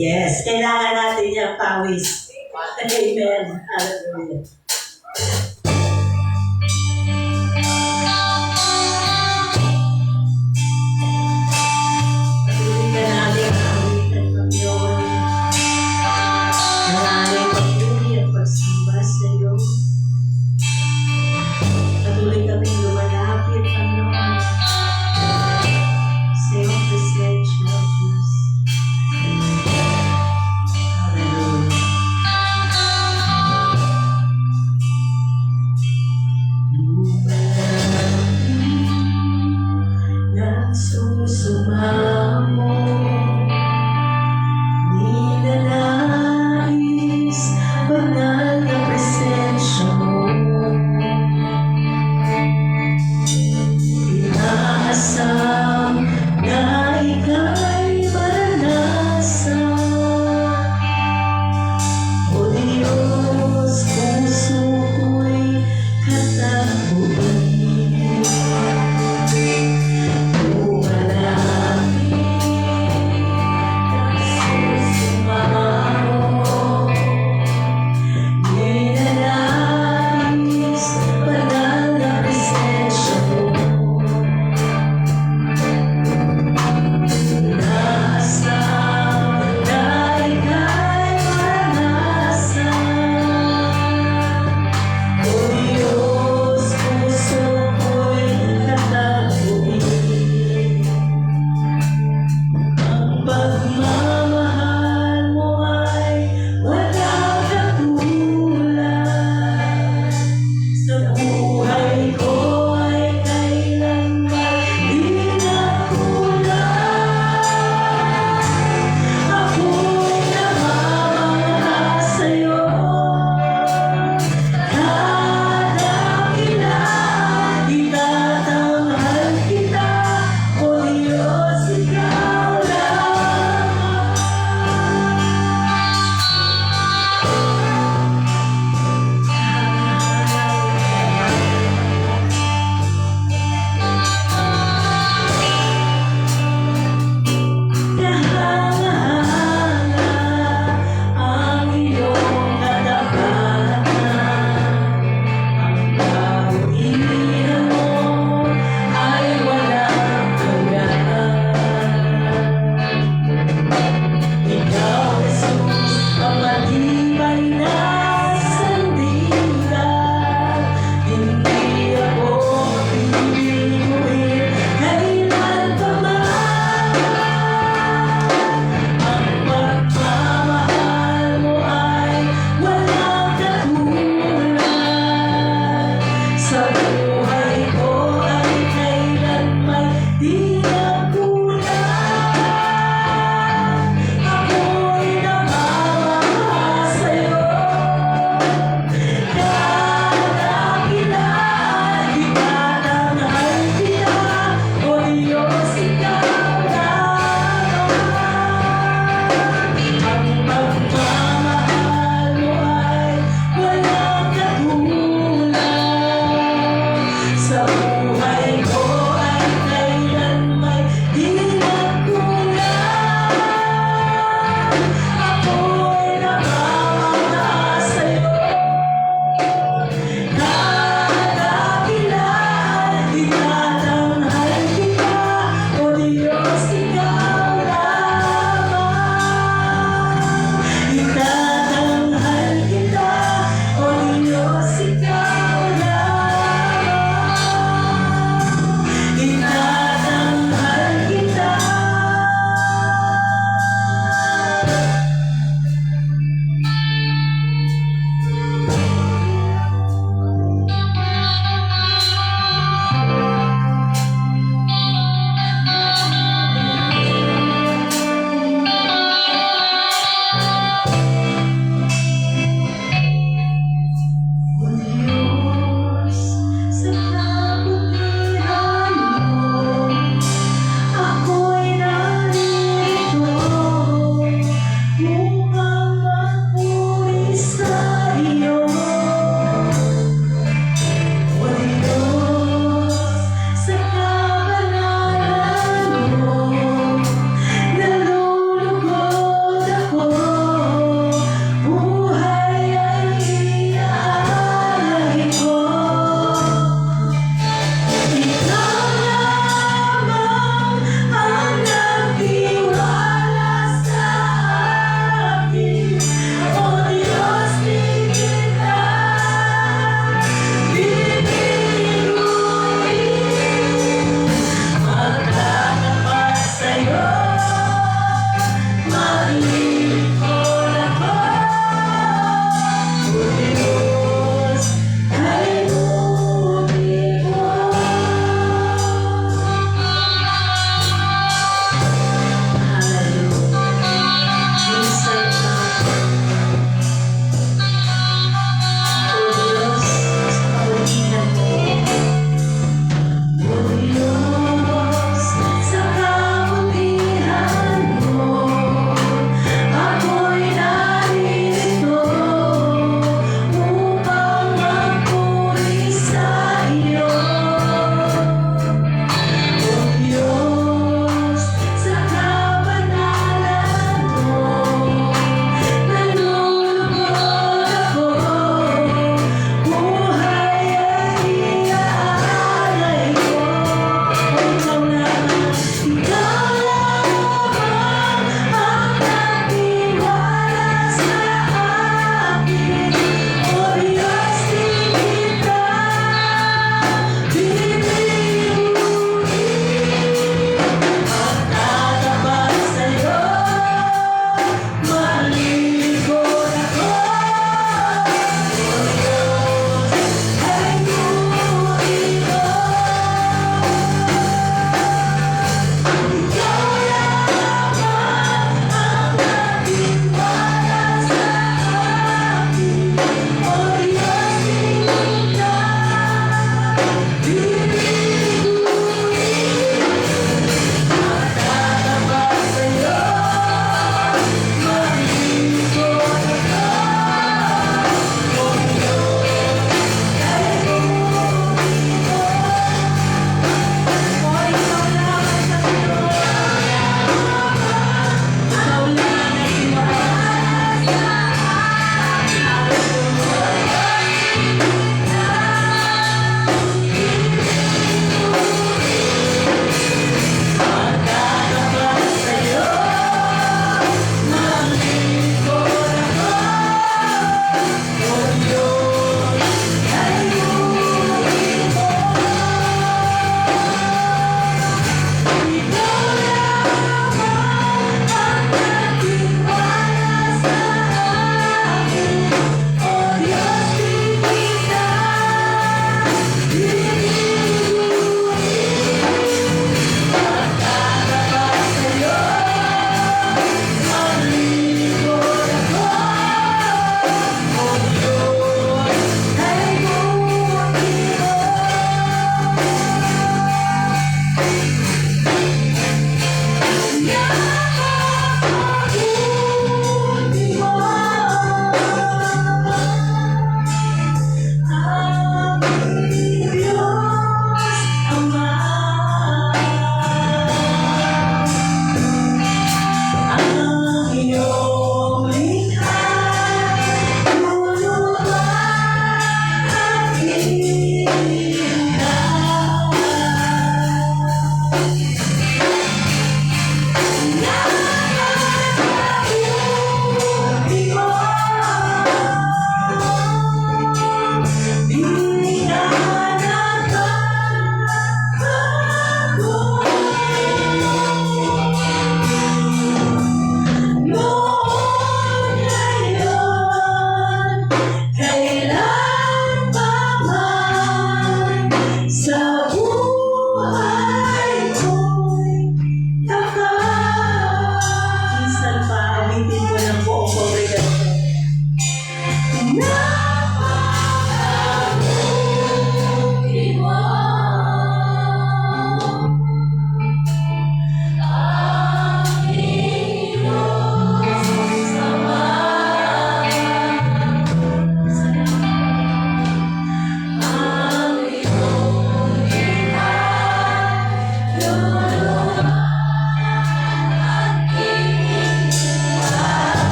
Yes, kailangan natin yung pawis. Amen. Hallelujah.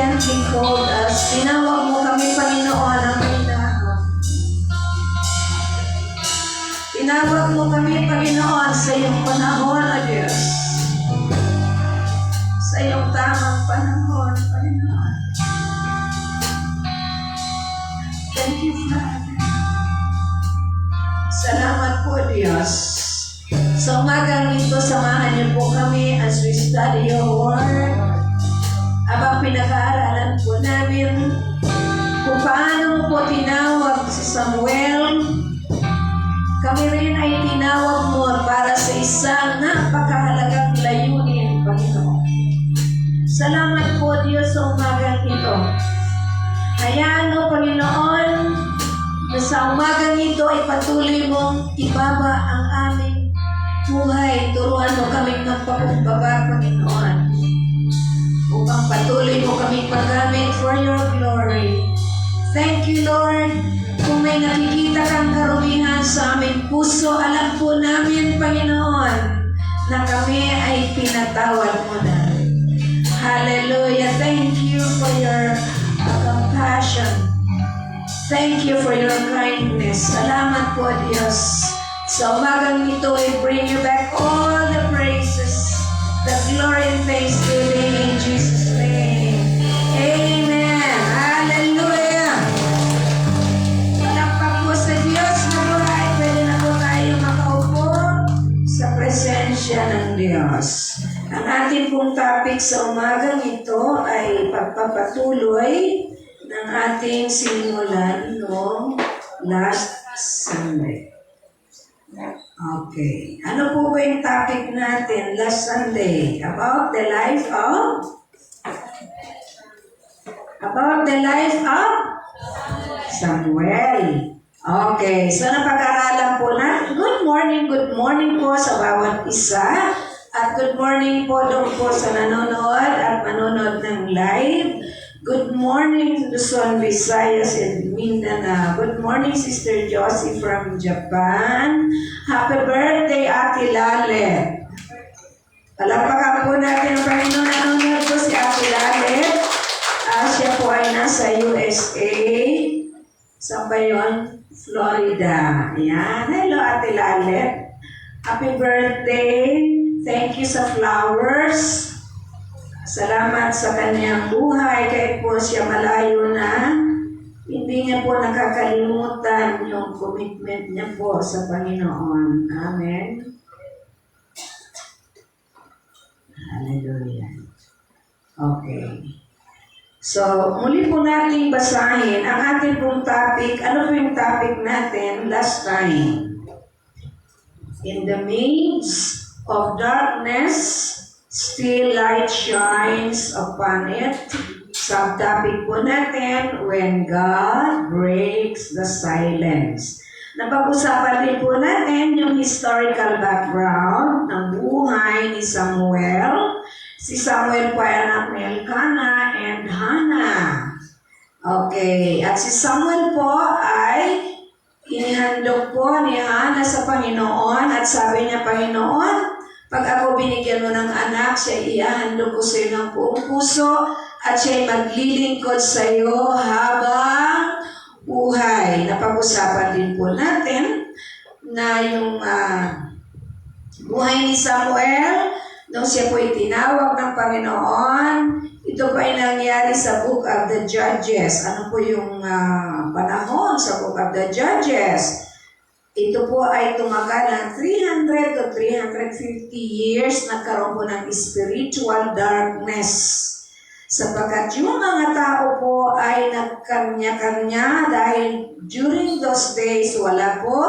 gently called us. Tinawag mo kami, Panginoon, ang kailangan. Tinawag mo kami, Panginoon, sa iyong panahon, O Diyos. Sa iyong tamang panahon, Panginoon. Thank you, Father. Salamat po, Diyos. Sa umagang ito, samahan niyo po kami as we study your word. Habang pinag-aaralan po namin kung paano mo po tinawag si Samuel, kami rin ay tinawag mo para sa isang napakahalagang layunin, Panginoon. Salamat po, Diyos, sa umagang ito. Hayaan mo, Panginoon, na sa umagang ito ay patuloy mong ibaba ang aming buhay. Turuan mo kaming magpakumbaba, Panginoon, upang patuloy mo kaming magamit for your glory. Thank you, Lord. Kung may nakikita kang karumihan sa aming puso, alam po namin, Panginoon, na kami ay pinatawad mo na. Hallelujah. Thank you for your compassion. Thank you for your kindness. Salamat po, Diyos. Sa umagang ito, we bring you back all the praises, the glory and thanksgiving in Jesus' name. Amen. Hallelujah. Palakpak po sa Diyos na buhay. Pwede na po tayo makaupo sa presensya ng Diyos. Ang ating pong topic sa umagang ito ay pagpapatuloy ng ating simulan noong last Sunday. Okay. Ano po ba yung topic natin last Sunday? About the life of Samuel. Okay. So, napag-aralan po na. Good morning po sa bawat isa. At good morning po doon po sa nanonood at manonood ng live. Good morning, Luzon, Visayas, and Mindanao. Good morning, Sister Josie from Japan. Happy birthday, Ate Lale. Palakpakan po natin ang Panginoon. Nanonood po si Ate Lale. Siya po ay nasa USA. Saan ba yun? Florida. Ayan. Hello, Ate Lale. Happy birthday. Thank you sa flowers. Salamat sa kanyang buhay. Kahit po siya malayo na, hindi niya po nakakalimutan yung commitment niya po sa Panginoon. Amen. Hallelujah. Okay. So, muli po nating basahin ang ating pong topic. Ano po yung topic natin last time? In the midst of darkness, still light shines upon it. Subtopic po natin, when God breaks the silence. Napag-usapan din po natin yung historical background ng buhay ni Samuel. Si Samuel po ay anak ni Elkanah and Hannah. Okay, at si Samuel po ay inihandog po ni Hannah sa Panginoon at sabi niya, Panginoon, pag ako binigyan mo ng anak, siya iahandog ko sa iyo ng buong puso at siya maglilingkod sa iyo habang buhay. Napag-usapan din po natin na yung buhay ni Samuel, nung siya po itinawag ng Panginoon, ito po ay nangyari sa Book of the Judges. Ano po yung panahon sa Book of the Judges? Ito po ay tumagal ng 300 to 350 years, nagkaroon po ng spiritual darkness. Sapagkat yung mga tao po ay nagkanya-kanya dahil during those days wala po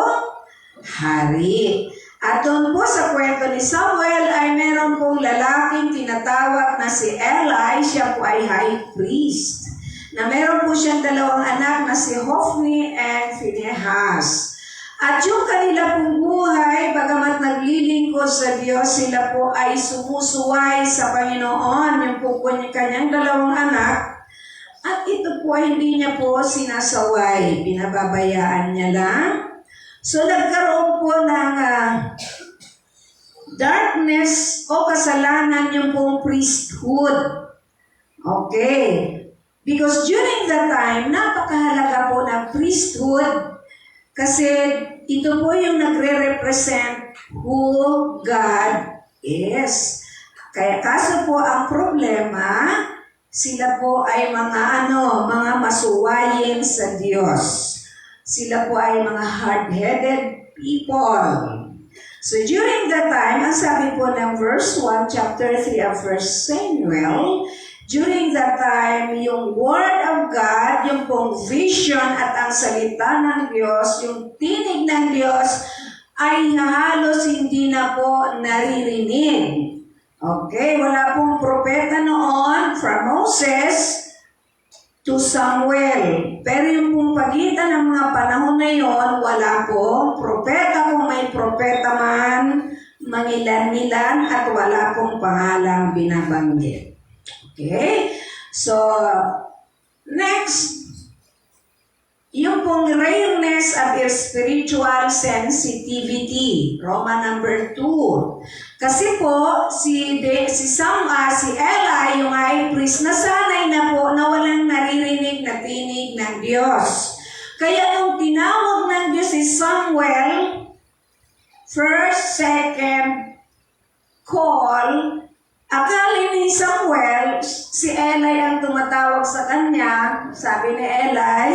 hari. At doon po sa kwento ni Samuel ay meron pong lalaking tinatawag na si Eli, siya po ay high priest. Na meron po siyang dalawang anak na si Hophni and Phinehas. At yung kanila pong buhay, bagamat naglilingkod sa Diyos, sila po ay sumusuway sa Panginoon, yung po kanyang dalawang anak. At ito po ay hindi niya po sinasaway, pinababayaan niya lang. So nagkaroon po ng darkness o kasalanan yung pong priesthood. Okay. Because during that time, napakahalaga po ng priesthood kasi ito po yung nagre-represent who God is. Kaya kaso po ang problema, sila po ay mga mga masuwayin sa Diyos. Sila po ay mga hard-headed people. So during that time, ang sabi po ng verse 1, chapter 3 of 1 Samuel, during that time, yung Word of God, yung pong vision at ang salita ng Diyos, yung tinig ng Diyos, ay halos hindi na po naririnig. Okay, wala pong propeta noon from Moses to Samuel. Pero yung pong pagitan ng mga panahon na yon, wala pong propeta. Kung may propeta man, mangilan-ilan at wala pong pangalang binabanggit. Okay? So, next, yung pong rareness of your spiritual sensitivity. Roma number 2. Kasi po, si Eli, yung high priest, nasanay na po na walang naririnig na tinig ng Diyos. Kaya nung tinawag ng Diyos si Samuel, first, second call, akala ni Samuel, si Eli ang tumatawag sa kanya. Sabi ni Eli,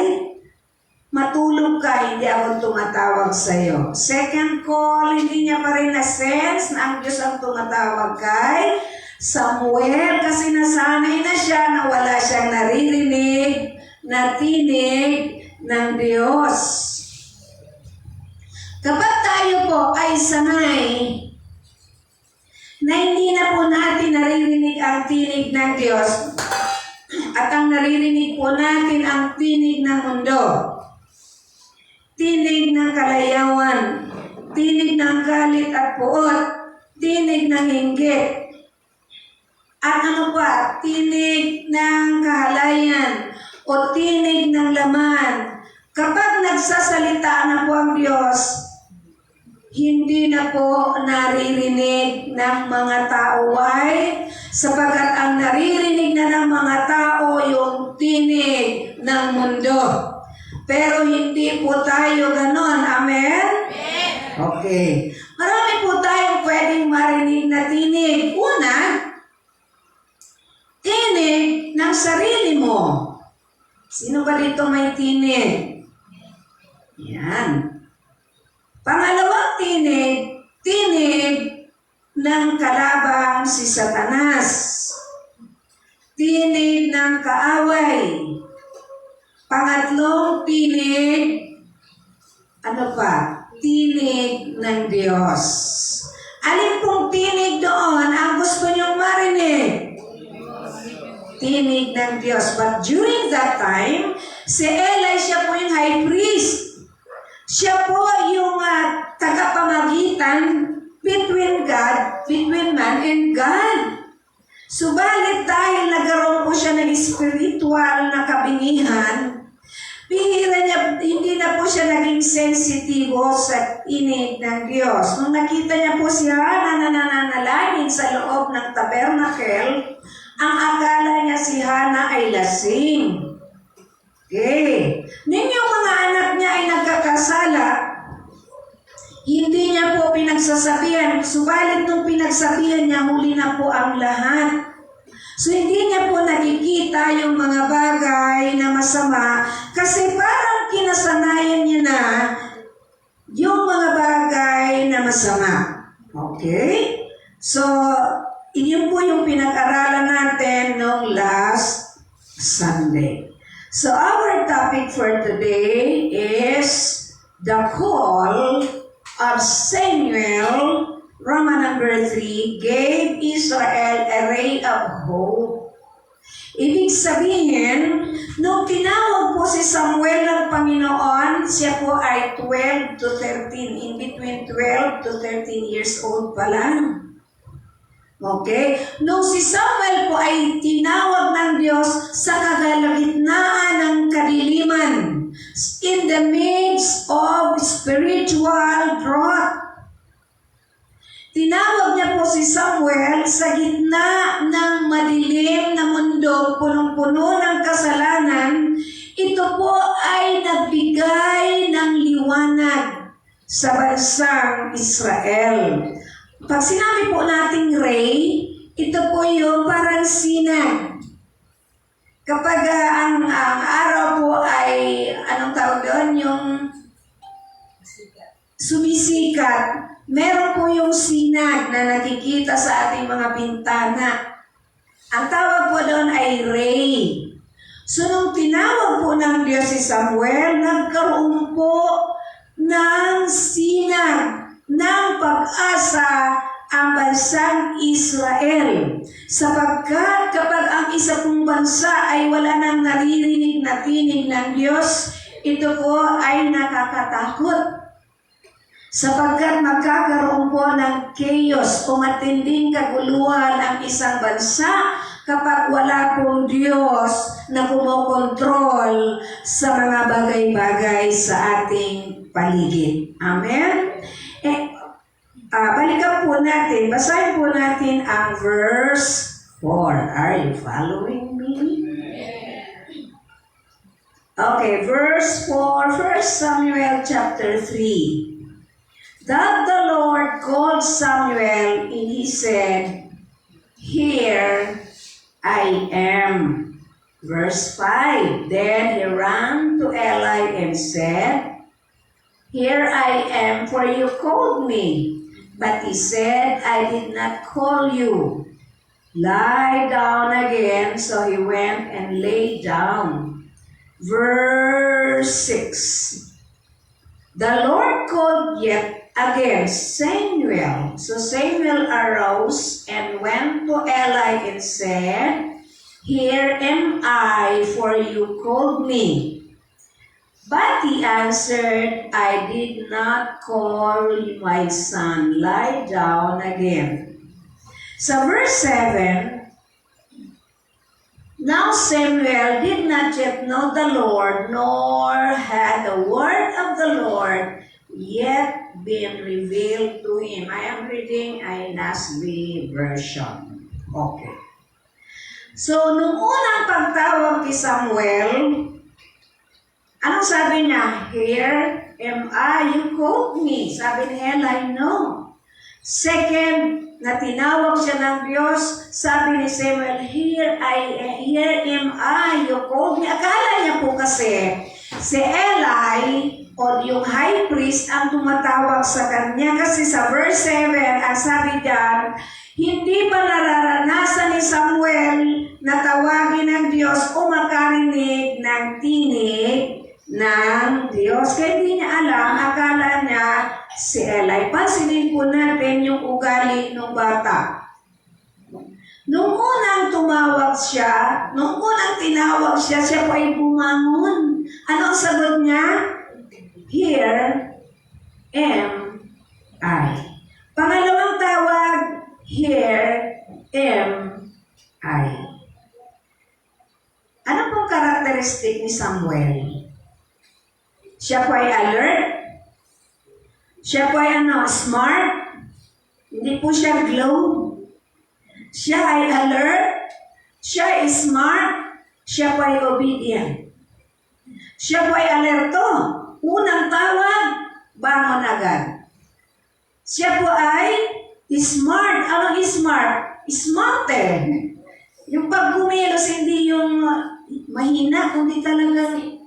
matulog ka, hindi ako tumatawag sa iyo. Second call, hindi niya pa rin na-sense na ang Diyos ang tumatawag kay Samuel kasi nasanay na siya na wala siyang naririnig na tinig ng Diyos. Kapag tayo po ay sanay na hindi na po natin naririnig ang tinig ng Diyos at ang naririnig po natin ang tinig ng mundo, tinig ng kalayawan, tinig ng galit at puot, tinig ng inggit, at tinig ng kahalayan o tinig ng laman. Kapag nagsasalita na po ang Diyos, hindi na po naririnig ng mga tao. Why? Sapagkat ang naririnig na ng mga tao yung tinig ng mundo. Pero hindi po tayo ganon. Amen? Okay. Marami po tayong pwedeng marinig na tinig. Una, tinig ng sarili mo. Sino ba dito may tinig? Yan. Pangalawang tinig, tinig ng kalabang si Satanas. Tinig ng kaaway. Pangatlong tinig, tinig ng Diyos. Alin pong tinig doon ang gusto niyong marinig? Tinig ng Diyos. But during that time, si Eli, siya po yung high priest. Siya po yung tagapamagitan between man and God. Subalit dahil nagkaroon po siya ng spiritual na kabingihan, hindi na po siya naging sensitibo sa tinig ng Diyos. Nung nakita niya po siya na nananalangin sa loob ng tabernacle, ang akala niya si Hana ay lasing. Okay. Ninyong mga anak niya ay nagkakasala, hindi niya po pinagsasabihan. Subalit nung pinagsabihan niya, huli na po ang lahat. So hindi niya po nakikita yung mga bagay na masama kasi parang kinasanayan niya na yung mga bagay na masama. Okay? So, yun po yung pinag-aralan natin noong last Sunday. So our topic for today is the call of Samuel, Roma number 3, gave Israel a ray of hope. Ibig sabihin, nung tinawag po si Samuel ng Panginoon, siya po ay 12 to 13, in between 12 to 13 years old pa lang. Okay? Nung si Samuel po ay tinawag ng Diyos sa kagalagitnaan ng kadiliman, in the midst of spiritual drought. Tinawag niya po si Samuel sa gitna ng madilim na mundo, punong-puno ng kasalanan ito po ay nagbigay ng liwanag sa bansang Israel. Pag sinabi po nating ray, ito po yung parang sinag. Kapag ang araw po ay, anong tawag doon, yung sumisikat, meron po yung sinag na nakikita sa ating mga bintana. Ang tawag po doon ay ray. So, nung tinawag po ng Diyos si Samuel, nagkaroon po ng sinag, ng pag-asa ang bansang Israel. Sapagkat kapag ang isa pong bansa ay wala nang naririnig na tinig ng Diyos, ito po ay nakakatakot. Sapagkat magkakaroon po ng chaos o matinding kaguluhan ang isang bansa kapag wala pong Diyos na kumokontrol sa mga bagay-bagay sa ating paligid. Amen? Balikan po natin, basahin po natin ang verse 4. Are you following me? Okay, verse 4, 1 Samuel chapter 3. That the Lord called Samuel, and he said, "Here I am." Verse 5, then he ran to Eli and said, "Here I am, for you called me." But he said, "I did not call you. Lie down again." So he went and lay down. Verse 6. The Lord called yet again Samuel. So Samuel arose and went to Eli and said, "Here am I, for you called me." But he answered, "I did not call my son. Lie down again." So verse 7, now Samuel did not yet know the Lord, nor had the word of the Lord yet been revealed to him. I am reading a NASB version. Okay. So, nung unang pagtawag kay Samuel, anong sabi niya? "Here am I, you called me." Sabi ni Eli, "No." Second, na tinawag siya ng Diyos, sabi ni Samuel, here am I, you called me." Akala niya po kasi, si Eli, o yung high priest, ang tumatawag sa kanya. Kasi sa verse 7, ang sabi diyan, hindi pa nararanasan ni Samuel na tawagin ng Diyos o makarinig ng tinig ng Diyos. Kaya hindi niya alam, akala niya si Eli. Pansinin po natin yung ugali ng bata. Nung unang tumawag siya, nung unang tinawag siya, siya po ay bumangon. Ano ang sagot niya? "Here am I." Pangalawang tawag, "Here am I." Ano pong karakteristik ni Samuel? Siya po ay alert. Siya po ay smart. Hindi po siya glow. Siya ay alert. Siya ay smart. Siya po ay obedient. Siya po ay alerto. Unang tawag, bangon agad. Siya po ay smart. Anong smart? Smarter. Yung pag kumilos, hindi yung mahina, kundi talagang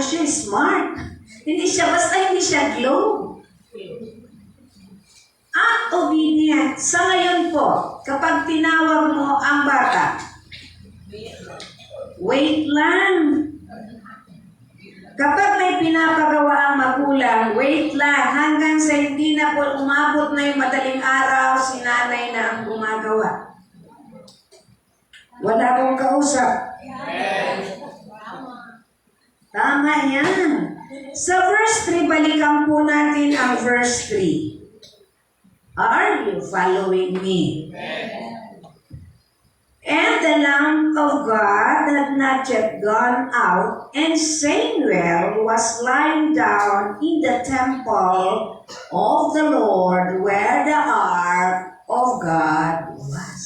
siya, smart. Hindi siya, basta hindi siya glow. At obedient. Sa ngayon po, kapag tinawag mo ang bata, wait lang. Kapag may pinapagawa ang magulang, wait lang. Hanggang sa hindi na po umabot na yung madaling araw, si nanay na ang gumagawa. Wala akong kausap. Tama yan. Sa verse 3, balikan po natin ang verse 3. Are you following me? And the Lamb of God had not yet gone out, and Samuel was lying down in the temple of the Lord where the ark of God was.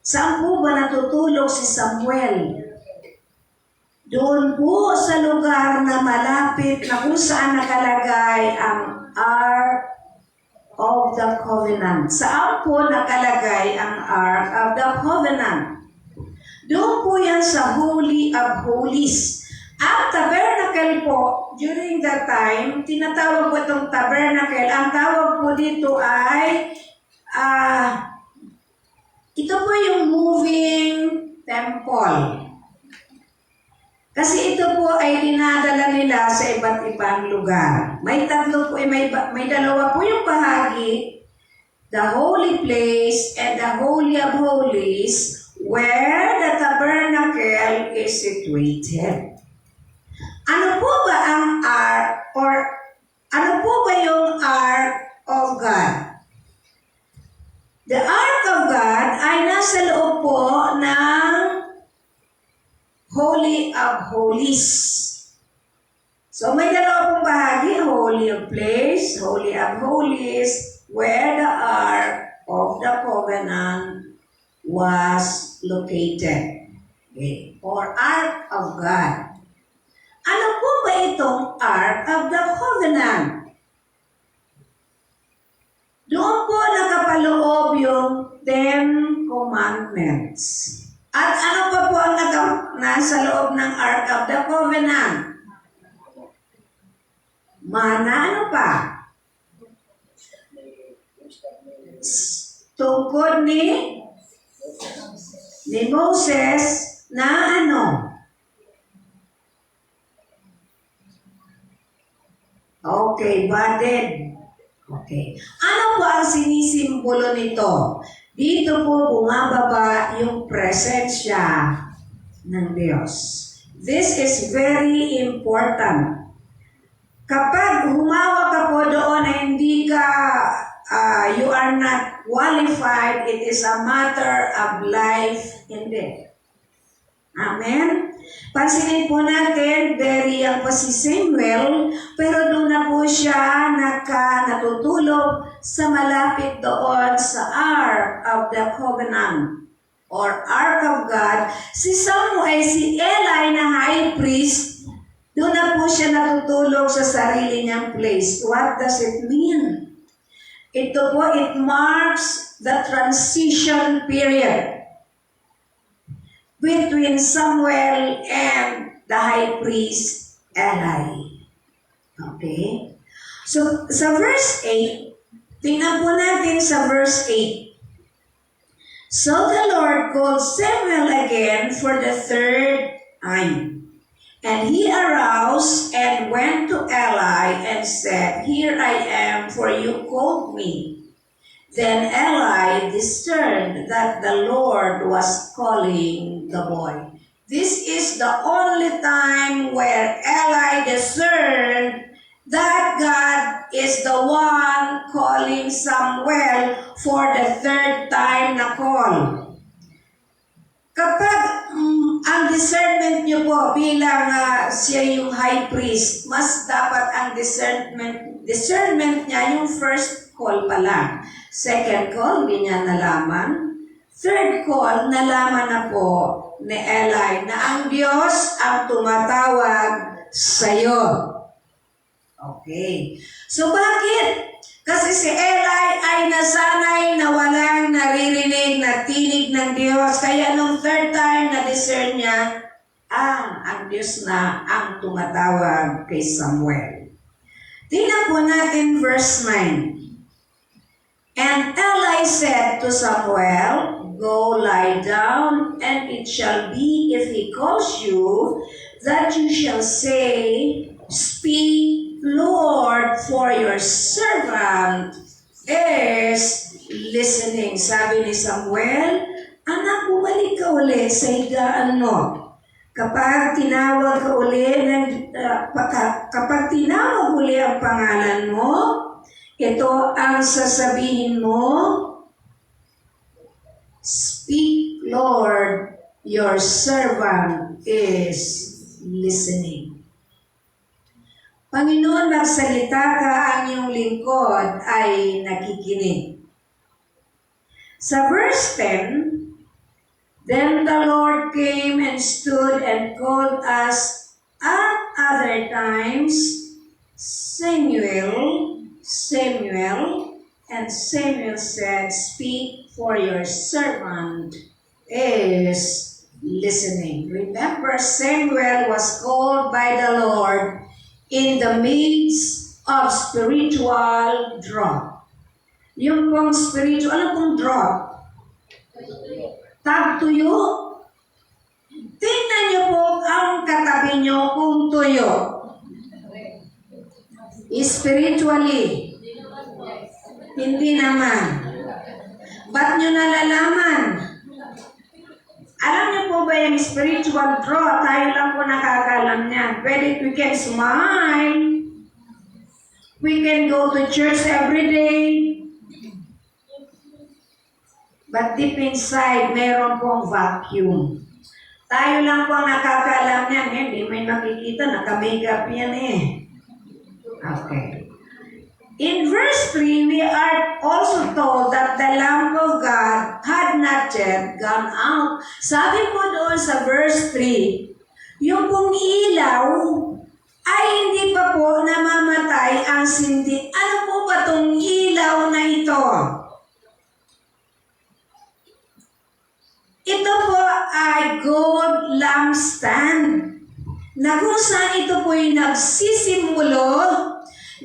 Saan po ba natutulog si Samuel? Doon po sa lugar na malapit na kung saan nakalagay ang Ark of the Covenant. Saan po nakalagay ang Ark of the Covenant? Doon po yan sa Holy of Holies. Ang tabernacle po, during that time, tinatawag po itong tabernacle. Ang tawag po dito ay, ito po yung moving temple. Kasi ito po ay dinadala nila sa iba't ibang lugar. May tatlo po, may dalawa po yung bahagi, the holy place and the Holy of Holies, where the tabernacle is situated. Ano po ba ang ark, or ano po ba yung Ark of God? The Ark of God ay nasa loob po ng Holy of Holies. So may dalawa pong bahagi, Holy of Place, Holy of Holies, where the Ark of the Covenant was located. Okay. Or Ark of God. Ano po ba itong Ark of the Covenant? Doon po nakapaloob yung 10 Commandments. At ano pa po ang nasa loob ng Ark of the Covenant? Mana, ano pa? Tungkod ni Moses na ano? Okay, budded. Okay. Ano po ang sinisimbolo nito? Dito po bumababa yung presensya ng Diyos. This is very important. Kapag humawa ka po doon na hindi ka, you are not qualified, it is a matter of life and death. Amen? Pansinin po natin, very young pa si Samuel, pero doon na po siya natutulog sa malapit doon sa Ark of the Covenant or Ark of God. Si Eli na high priest, doon na po siya natutulog sa sarili niyang place. What does it mean? Ito po, it marks the transition period between Samuel and the high priest Eli. Okay? So, sa verse 8, tingnan po natin sa verse 8. So the Lord called Samuel again for the third time. And he arose and went to Eli and said, Here I am, for you called me. Then Eli discerned that the Lord was calling the boy. This is the only time where Eli discerned that God is the one calling Samuel for the third time na call. Kapag ang discernment niyo po bilang siya yung high priest, mas dapat ang discernment niya yung first call pa lang. Second call, hindi niya nalaman. Third call, nalaman na po ni Eli na ang Diyos ang tumatawag sa'yo. Okay. So bakit? Kasi si Eli ay nasanay na walang naririnig na tinig ng Diyos. Kaya nung third time na discern niya, ang Diyos na ang tumatawag kay Samuel. Tingnan po natin verse 9. And Eli said to Samuel, Go lie down, and it shall be, if he calls you, that you shall say, Speak, Lord, for your servant is listening. Sabi ni Samuel, anak, bumalik ka uli sa higaan mo. Kapag tinawag ka uli, kapag tinawag uli ang pangalan mo, ito ang sasabihin mo, Speak, Lord, your servant is listening. Panginoon, magsalita ka, ang iyong lingkod ay nakikinig. Sa verse 10, Then the Lord came and stood and called us at other times, Samuel, Samuel, and Samuel said, Speak, for your servant is listening. Remember, Samuel was called by the Lord in the midst of spiritual drought. Yung pong spiritual, ano pong drought? Tagtuyo. Tingnan niyo po ang katabi niyo kung tuyo. Spiritually. Hindi naman. Ba't niyo nalalaman? Alam niyo po ba yung spiritual drought? Tayo lang po nakakalam niyan. We can smile. We can go to church every day. But deep inside, meron pong vacuum. Tayo lang po ang nakakaalam niyan. Hindi may makikita, naka-makeup yan eh. Okay. In verse 3, we are also told that the Lamb of God had not yet gone out. Sabi po doon sa verse 3, yung pong ilaw ay hindi pa po namamatay ang sindi. Ano po ba itong ilaw na ito? Ito po ay gold lampstand na kung saan ito po ay nagsisimulo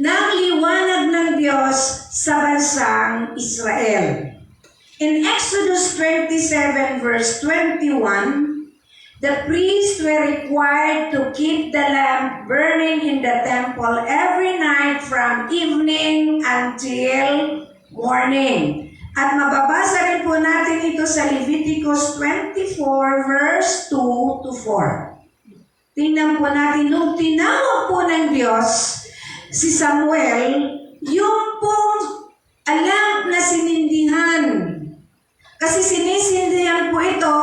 ng liwanag ng Diyos sa bansang Israel. In Exodus 27 verse 21, the priests were required to keep the lamp burning in the temple every night from evening until morning. At mababasa rin po natin ito sa Leviticus 24 verse 2 to 4. Tingnan po natin, nung tinawag po ng Diyos si Samuel, yung pong alam na sinindihan. Kasi sinisindihan po ito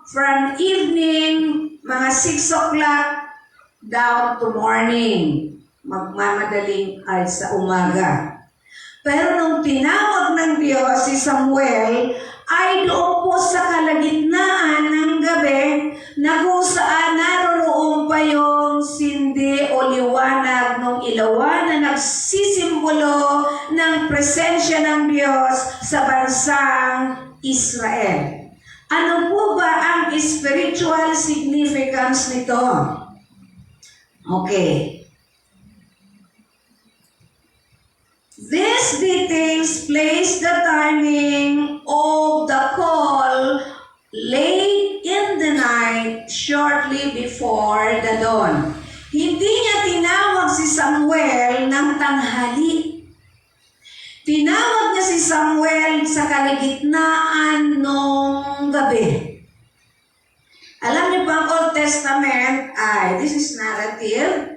from evening, mga 6 o'clock down to morning. Magmamadaling ay sa umaga. Pero nung tinawag ng Diyos si Samuel, ay doon po sa kalagitnaan ng gabi na kung saan naroroon pa yung sindi o liwanag ng ilawan na nagsisimbolo ng presensya ng Diyos sa bansang Israel. Ano po ba ang spiritual significance nito? Okay. These details place the timing of the call late in the night shortly before the dawn. Hindi niya tinawag si Samuel ng tanghali. Tinawag niya si Samuel sa kaligitnaan ng gabi. Alam niyo pa ang Old Testament this is narrative.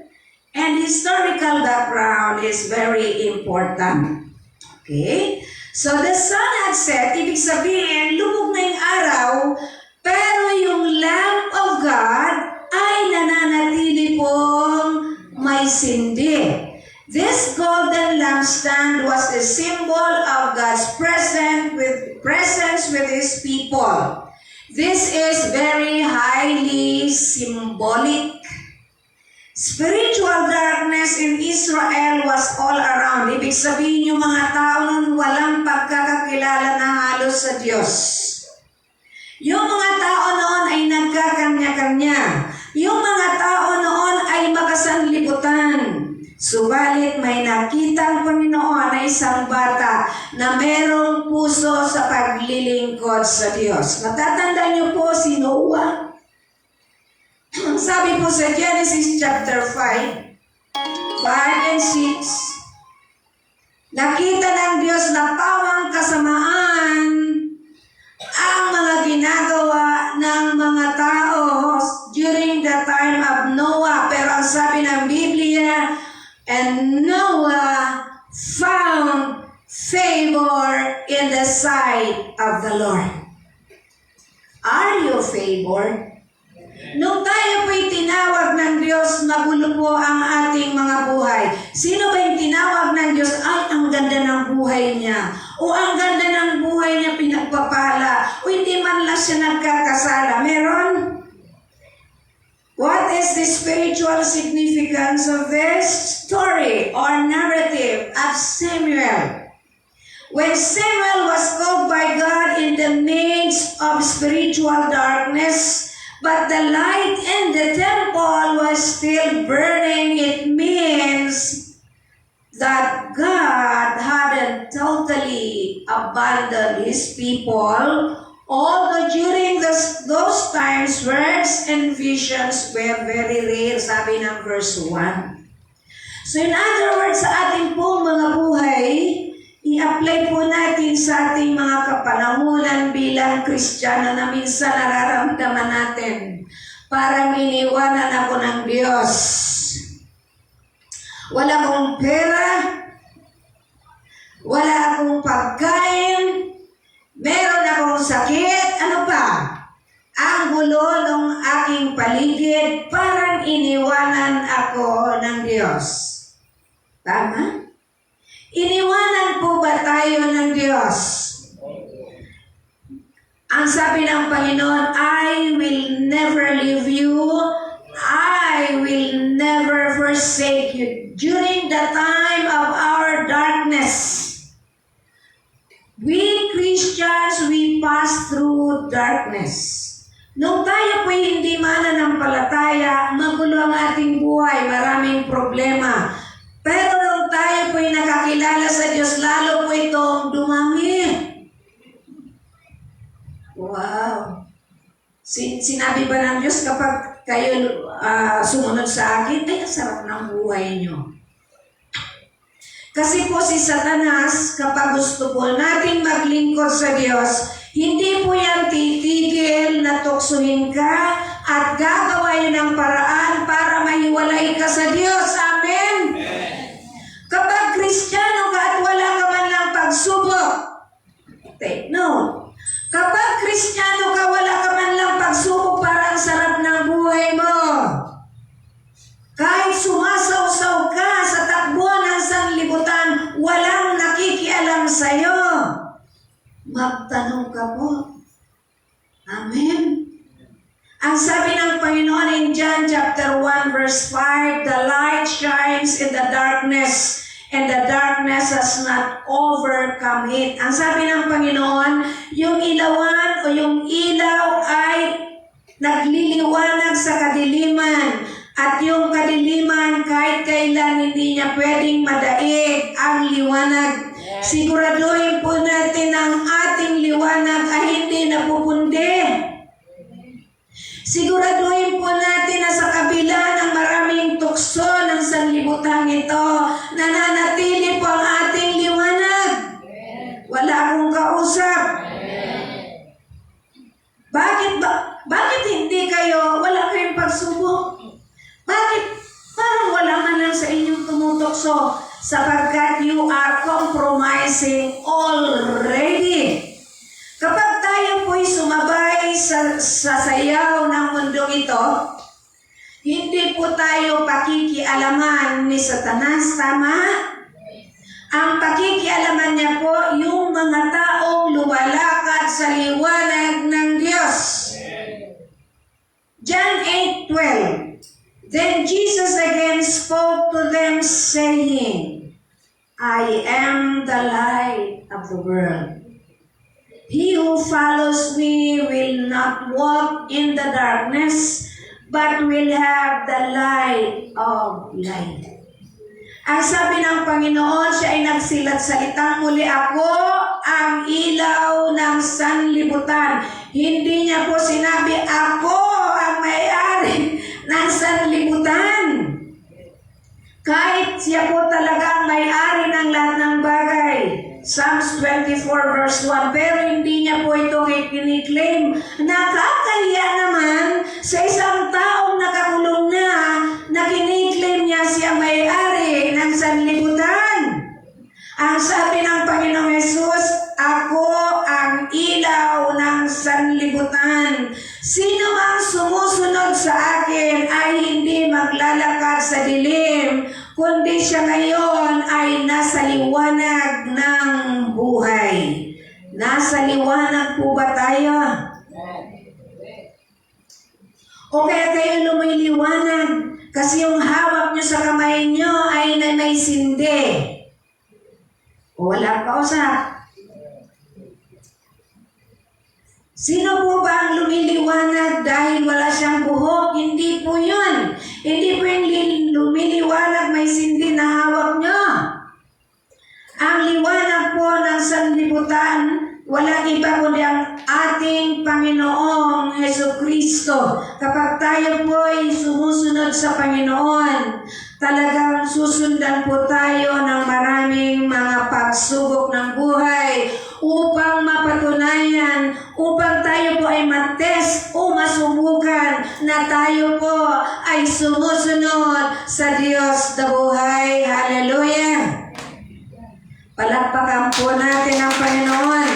And historical background is very important. Okay? So the sun had set, ibig sabihin, lubog na yung araw, pero yung lamp of God ay nananatili pong may sindi. This golden lampstand was a symbol of God's presence with His people. This is very highly symbolic. Spiritual darkness in Israel was all around. Ibig sabihin yung mga tao nun walang pagkakakilala na halos sa Diyos. Yung mga tao noon ay nagkakanya-kanya. Yung mga tao noon ay makasanlibutan. Subalit may nakita ang Panginoon na isang bata na merong puso sa paglilingkod sa Diyos. Natatandaan niyo po si Noah? Sabi po sa Genesis chapter 5 and 6, nakita ng Diyos na pawang kasamaan ang mga ginagawa ng mga tao during the time of Noah. Pero ang sabi ng Biblia, and Noah found favor in the sight of the Lord. Are you favored? Nung tayo po'y tinawag ng Diyos, magulo po ang ating mga buhay. Sino ba yung tinawag ng Diyos? Ay, ang ganda ng buhay niya. O ang ganda ng buhay niya, pinagpapala. O hindi man lang siya nagkakasala. Meron? What is the spiritual significance of this story or narrative of Samuel? When Samuel was called by God in the midst of spiritual darkness, but the light in the temple was still burning, it means that God hadn't totally abandoned His people, although during those times, words and visions were very rare, sabi ng verse 1. So in other words, sa ating pong mga buhay, i-apply po natin sa ating mga kapanahunan bilang Kristiyano na minsan nararamdaman natin. Parang iniwanan ako ng Diyos. Wala akong pera, wala akong pagkain, meron akong sakit, ano pa? Ang gulo ng aking paligid, parang iniwanan ako ng Diyos. Tama? Iniwanan po ba tayo ng Diyos? Ang sabi ng Panginoon, I will never leave you, I will never forsake you. During the time of our darkness, we Christians, we pass through darkness. Nung tayo po'y hindi mananampalataya, magulo ang ating buhay, maraming problema. Pero nung tayo po'y nakakilala sa Diyos, lalo po itong dumami. Wow! Sinabi ba ng Diyos kapag kayo sumunod sa akin, ay ang sarap ng buhay nyo. Kasi po si Satanas, kapag gusto po natin maglingkod sa Diyos, hindi po yan titigil na tuksuhin ka at gagawa yun ng paraan para mahiwalay ka sa Diyos. Amen? Kapag Kristiyano ka at wala ka man lang pagsubok, take note. Kapag Kristiyano ka, wala ka man lang pagsubok, parang sarap ng buhay mo. Kahit sumasaw-saw ka sa takbuhan ng sanlibutan, walang nakikialam sa'yo. Magtanong ka po. Amen. Ang sabi ng Panginoon in John chapter 1 verse 5, the light shines in the darkness, and the darkness has not overcome it. Ang sabi ng Panginoon, yung ilawan o yung ilaw ay nagliliwanag sa kadiliman. At yung kadiliman, kahit kailan hindi niya pwedeng madaig ang liwanag. Siguraduhin po natin ang ating liwanag ay hindi napupundi. Siguraduhin po natin na sa kabila ng maraming tukso ng sanlibutan ito, nananatili po ang ating liwanag. Wala akong kausap. Bakit hindi kayo, wala kayong pagsubok? Bakit parang wala man lang sa inyong tumutokso? Sapagkat you are compromising already. Kapag tayo po'y sumabay sa sayaw ng mundong ito, hindi po tayo pakikialaman ni Satanas, tama? Ang pakikialaman niya po yung mga taong lumalakad sa liwanag ng Diyos. John 8:12. Then Jesus again spoke to them, saying, I am the light of the world. He who follows me will not walk in the darkness, but will have the light of life. Ang sabi ng Panginoon, siya ay nagsilat salitang muli, ako ang ilaw ng sanlibutan. Hindi niya po sinabi, ako ang may-ari ng sanlibutan. Kahit siya po talagang may-ari ng lahat ng bagay. Psalms 24 verse 1. Pero hindi niya po ito kiniklaim. Nakakahiya naman sa isang taong nakakulong na kiniklaim niya siya may-ari ng sanlibutan. Ang sabi ng Panginoong Hesus, ako ang ilaw ng sanlibutan. Sino mang sumusunod sa akin ay hindi maglalakad sa dilim kundi siya ngayon ay nasa liwanag ng buhay. Nasa liwanag po ba tayo? O kaya kayo lumiliwanag kasi yung hawak nyo sa kamay nyo ay na may sindi. O wala pa usap. Sino po ba ang lumiliwanag dahil wala siyang buhok? Hindi po yun. Hindi po yung lumiliwanag may sindi na hawak nyo. Ang liwanag po ng sanlibutan, walang iba kundi ang ating Panginoong Jesucristo. Kapag tayo po ay sumusunod sa Panginoon, talagang susundan po tayo ng maraming mga pagsubok ng buhay upang mapatunayan, upang tayo po ay matest o masubukan na tayo po ay sumusunod sa Diyos na buhay. Hallelujah! Palakpakan po natin ang Panginoon.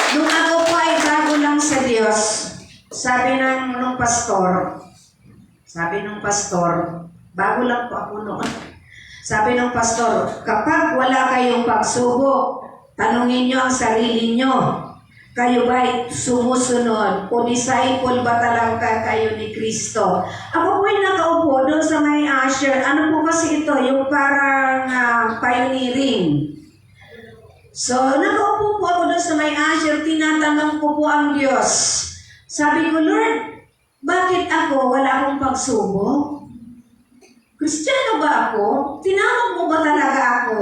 Nung ako po ay bago lang sa Diyos, sabi nung pastor, bago lang po ako noon. Sabi ng pastor, kapag wala kayong pagsubok, tanungin nyo ang sarili nyo. Kayo ba'y sumusunod? O disciple ba talaga kayo ni Kristo? Ako po ay nakaupo doon sa may usher. Ano po kasi ito? Yung parang pioneering. So, nakaupo po ako doon sa may usher. Tinatanong ko po ang Diyos. Sabi ko, Lord, bakit ako wala akong pagsubok? Kristiyano ba ako? Tinawag mo ba talaga ako?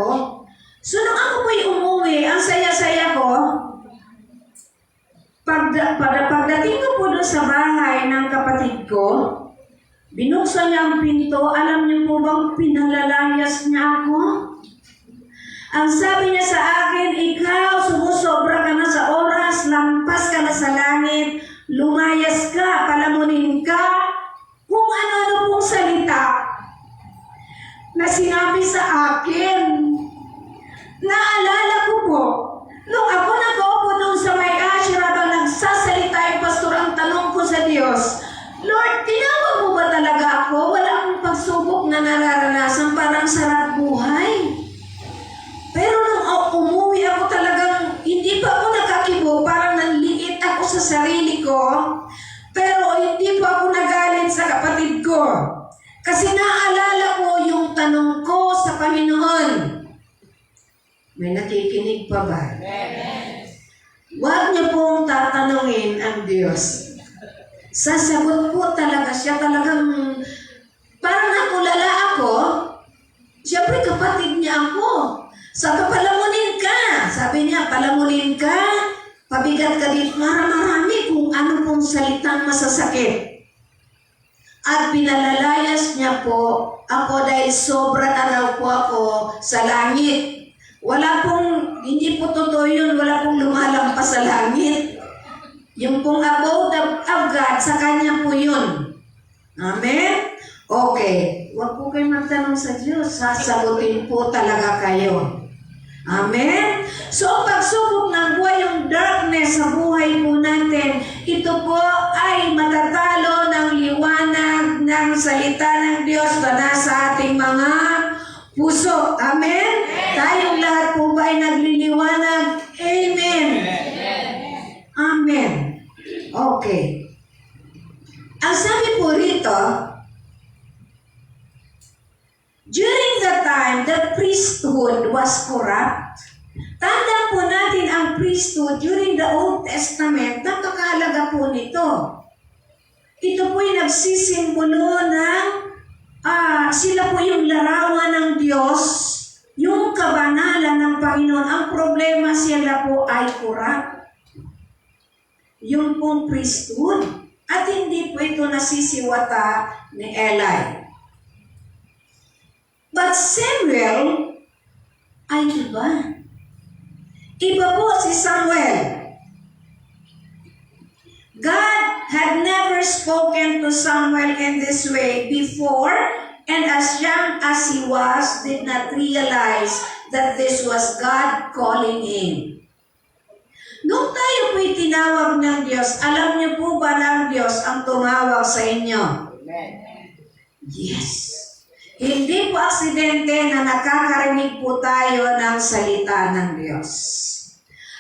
So, nung ako po'y umuwi, ang saya-saya ko, pagdating ko po doon sa bahay ng kapatid ko, binuksan niya ang pinto, alam niyo po bang pinalalayas niya ako? Ang sabi niya sa akin, ikaw, sumusobra ka na sa oras, lampas ka na sa langit, lumayas ka, palamunin ka, kung ano-ano pong salita na sinabi sa akin. Naalala ko po, nung ako nakaupo doon sa may usher habang nagsasalita yung pastor, ang tanong ko sa Diyos, Lord, tinawag mo ba talaga ako? Wala akong pagsubok na nararanasan, parang sarap buhay. Pero nung umuwi ako talagang, hindi pa ako nakakibo, parang nanliit ako sa sarili ko, pero hindi pa ako nagalit sa kapatid ko. Kasi naalala ko yung tanong ko sa Panginoon. May nakikinig pa ba? Huwag niyo pong tatanungin ang Diyos. Sasagot po talaga siya. Talagang parang nakulala ako. Siyempre kapatid niya ako. Sabi, palamunin ka. Sabi niya, palamunin ka. Pabigat ka dito. Marami kung ano pong salitang masasakit. At pinalalayas niya po ako dahil sobra na raw po ako sa langit. Wala pong, hindi po totoo yun, wala pong lumalampas sa langit. Yung pong above God, sa Kanya po yun. Amen? Okay. Huwag po kayo magtanong sa Diyos. Sasagutin po talaga kayo. Amen? So, ang pagsubok ng buhay, yung darkness sa buhay po natin, ito po ay matatalo ng liwanag ng salita ng Diyos na nasa ating mga puso. Amen? Tayong lahat po ba ay nagliliwanag? Amen. Amen. Okay. Ang sabi po rito, during the time the priesthood was corrupt, tanda po natin ang priesthood during the Old Testament, napakahalaga po nito. Ito po ay nagsisimbolo ng sila po yung larawan ng Diyos, yung kabanalan ng Panginoon. Ang problema, sila po ay corrupt. Yung pong priesthood. At hindi po ito nasisiwata ni Eli. But Samuel ay iba. Iba po si Samuel. God had never spoken to Samuel in this way before, and as young as he was, did not realize that this was God calling him. Nung tayo po'y tinawag ng Diyos, alam niyo po ba na ang Diyos ang tumawag sa inyo? Yes. Hindi po aksidente na nakakarinig po tayo ng salita ng Diyos.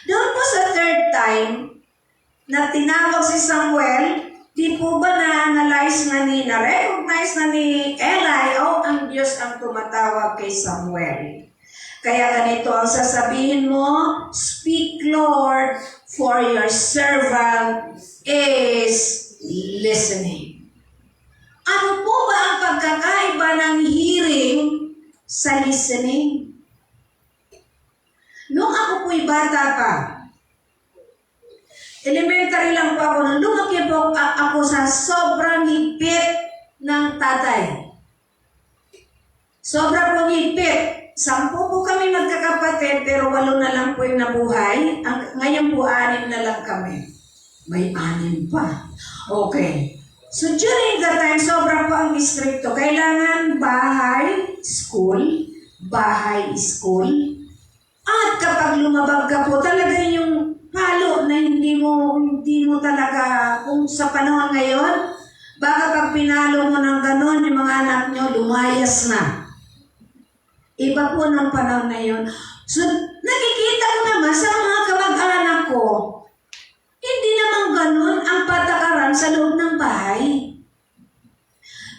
Doon po sa third time na tinawag si Samuel, di po ba na-analyze na-recognize na ni Eli, ang Diyos ang tumatawag kay Samuel. Kaya ganito ang sasabihin mo, "Speak, Lord, for your servant is listening." Ano po ba ang pagkakaiba ng hearing sa listening? Noong ako po'y bata pa, elementary lang po ako, nung lumaki po ako sa sobrang higpit ng tatay. Sobrang pong higpit. 10 po kami magkakapatid, pero 8 na lang po yung nabuhay. Ngayon po 6 na lang kami. May 6 pa. Okay. So during that time, sobrang po ang distrito. Kailangan bahay, school, bahay, school. At kapag lumabag ka po, talaga yung palo na hindi mo talaga, kung sa panahon ngayon, baka pag pinalo mo ng ganon, yung mga anak nyo, lumayas na. Iba po ng panahon na yun. So, nakikita ko naman sa mga kamag-anak ko, hindi naman ganon ang patakaran sa loob ng bahay.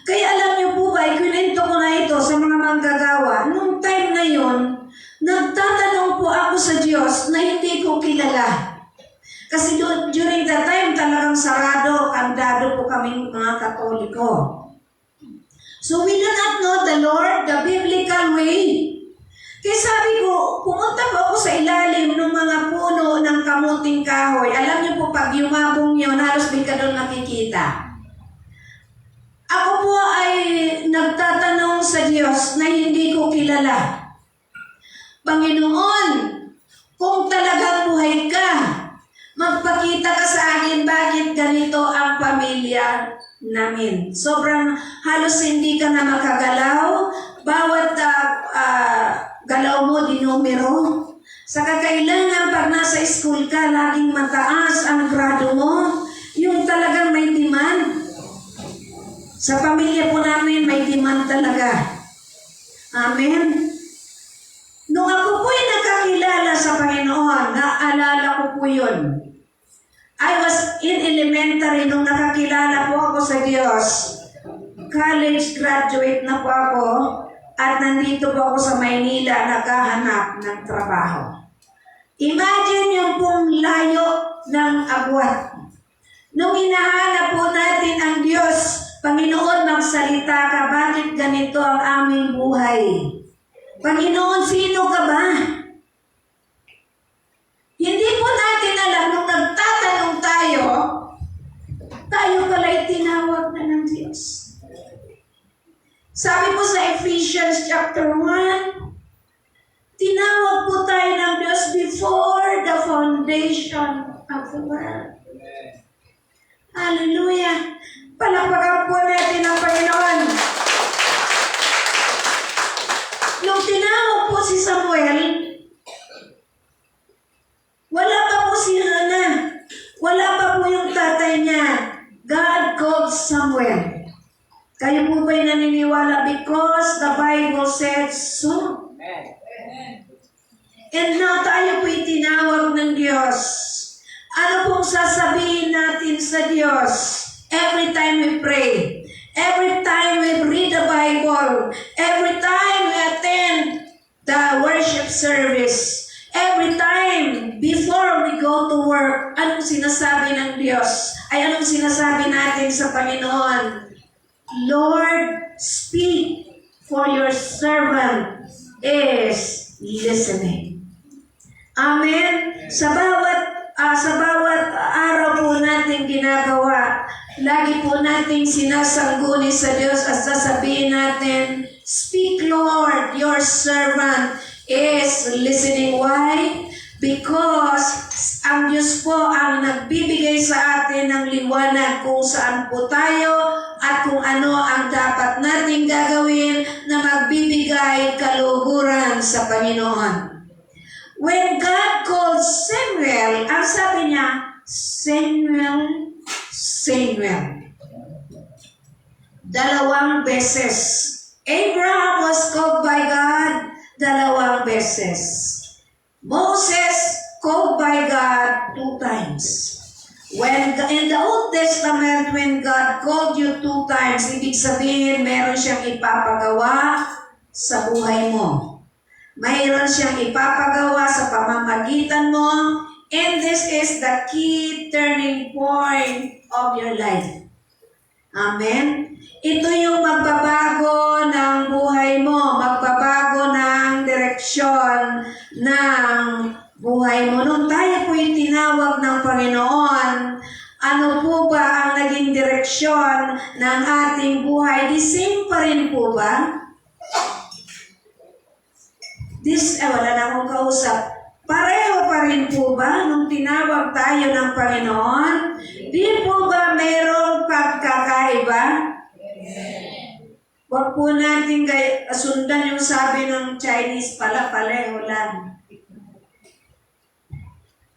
Kaya alam niyo po ba, ikwento ko na ito sa mga manggagawa, nung time na yon, nagtatanong po ako sa Diyos na hindi ko kilala. Kasi during that time, talagang sarado, kandado po kaming mga Katoliko. So we do not know the Lord, the biblical way. Kaya sabi ko, pumunta po ako sa ilalim ng mga puno ng kamuting kahoy. Alam niyo po, pag yumabong yun, halos di ka doon nakikita. Ako po ay nagtatanong sa Diyos na hindi ko kilala. Panginoon, kung talagang buhay ka, magpakita ka sa akin bakit ganito ang pamilya namin. Sobrang halos hindi ka na makagalaw. Bawat galaw mo, dinumero. Sa kakailangan, pag nasa school ka, laging mataas ang grado mo. Yung talagang may demand. Sa pamilya po namin, may demand talaga. Amen. Nung ako po'y nakakilala sa Panginoon, naalala ko po yun. I was in elementary nung nakakilala po ako sa Diyos. College graduate na po ako at nandito po ako sa Maynila naghahanap ng trabaho. Imagine yung pong layo ng agwat. Nung hinahanap po natin ang Diyos, Panginoon, magsalita ka, bakit ganito ang aming buhay? Panginoon, sino ka ba? Hindi po natin alam, nung nagtatanong tayo pala'y tinawag na ng Diyos. Sabi po sa Ephesians chapter 1, tinawag po tayo ng Diyos before the foundation of the world. Hallelujah! Palakpakan po natin ang Panginoon. Nung tinawag po si Samuel, wala pa po si Hannah. Wala pa po yung tatay niya. God called Samuel. Kayo po ba'y naniniwala? Because the Bible said so. And now tayo po'y tinawag ng Diyos. Ano pong sasabihin natin sa Diyos? Every time we pray, every time we read the Bible, every time we attend the worship service, every time before we go to work, anong sinasabi ng Diyos? Ay anong sinasabi natin sa Panginoon? Lord, speak, for your servant is listening. Amen? Sa bawat araw po natin ginagawa, lagi po natin sinasangguni sa Diyos at sasabihin natin, speak, Lord, your servant is listening. Why? Because ang Diyos po ang nagbibigay sa atin ng liwanag kung saan po tayo at kung ano ang dapat nating gagawin na magbibigay kaluhuran sa Panginoon. When God called Samuel, ang sabi niya, Samuel, Samuel. 2 beses. Abraham was called by God 2 beses. Moses called by God 2 times. When in the Old Testament, when God called you 2 times, ibig sabihin meron siyang ipapagawa sa buhay mo. Mayroon siyang ipapagawa sa pamamagitan mo, and this is the key turning point of your life. Amen? Ito yung magbabago ng buhay mo, magbabago ng direksyon ng buhay mo. Nung tayo po'y tinawag ng Panginoon, ano po ba ang naging direksyon ng ating buhay? The same pa rin po ba? Wala na akong kausap. Pareho pa rin po ba nung tinawag tayo ng Panginoon? Di po ba mayroong pagkakaiba? Huwag po natin sundan yung sabi ng Chinese pala, pareho lang.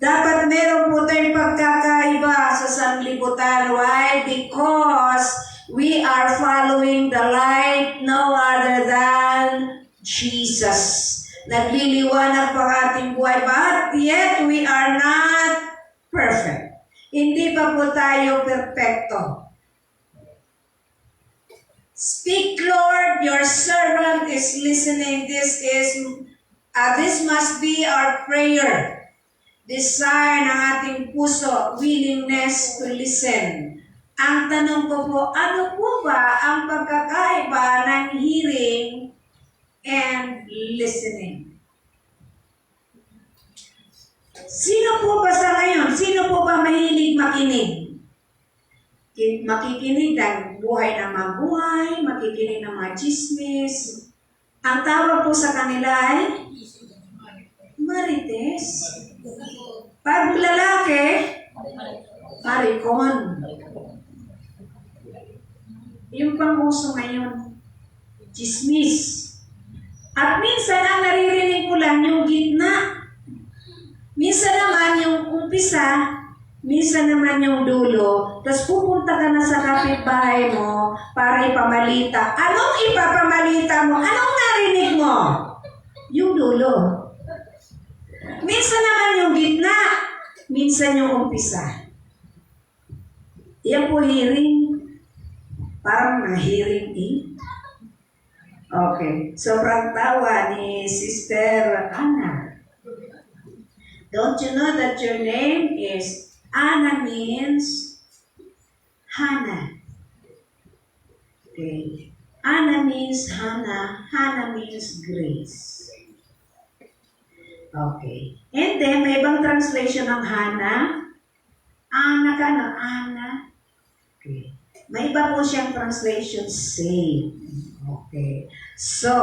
Dapat meron po tayong pagkakaiba sa sanlibutan. Why? Because we are following the light no other than Jesus. Nagliliwanag pa ating buhay, but yet we are not perfect. Hindi pa po tayo perfecto. Speak, Lord, your servant is listening. This must be our prayer. Desire ng ating puso, willingness to listen. Ang tanong ko po, ano po ba ang pagkakaiba ng hearing and listening? Sino po ba sa ngayon? Sino po ba mahilig makinig? Makikinig ng buhay ng mga buhay, makikinig ng mga chismis. Ang tawag po sa kanila ay marites. Pag lalaki, maricon. Yung pang-uso ngayon, chismis. At minsan, ang naririnig ko lang yung gitna. Minsan naman yung umpisa, minsan naman yung dulo. Tapos pupunta ka na sa kapitbahay mo para ipamalita. Anong ipapamalita mo? Anong narinig mo? Yung dulo. Minsan naman yung gitna. Minsan yung umpisa. Yan po hearing. Parang na-hearing Okay. Sobrang tawa ni Sister Anna. Don't you know that your name is Anna means Hannah? Okay. Anna means Hannah. Hannah means grace. Okay. And then, may ibang translation ng Hannah. Anna ka na, Anna. Okay. May iba po siyang translation, save. Okay. So,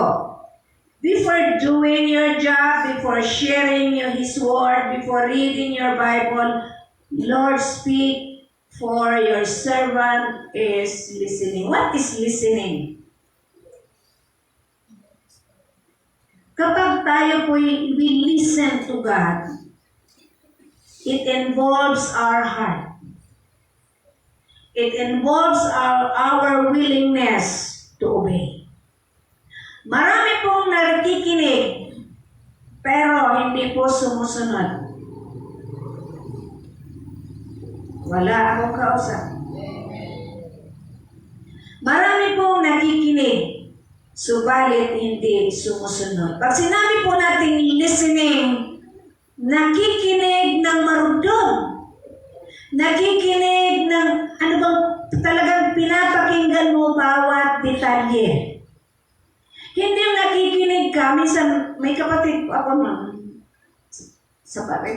before doing your job, before sharing His Word, before reading your Bible, Lord, speak, for your servant is listening. What is listening? Kapag tayo po we listen to God, it involves our heart. It involves our willingness to obey. Marami pong nakikinig, pero hindi po sumusunod. Wala akong kausap. Marami pong nakikinig, subalit hindi sumusunod. Pag sinabi po natin listening, nakikinig ng marudong. Nakikinig ng ano bang talagang pinapakinggan mo bawat detalye. Hindi yung nakikinig ka, minsan may kapatid ko ako nun.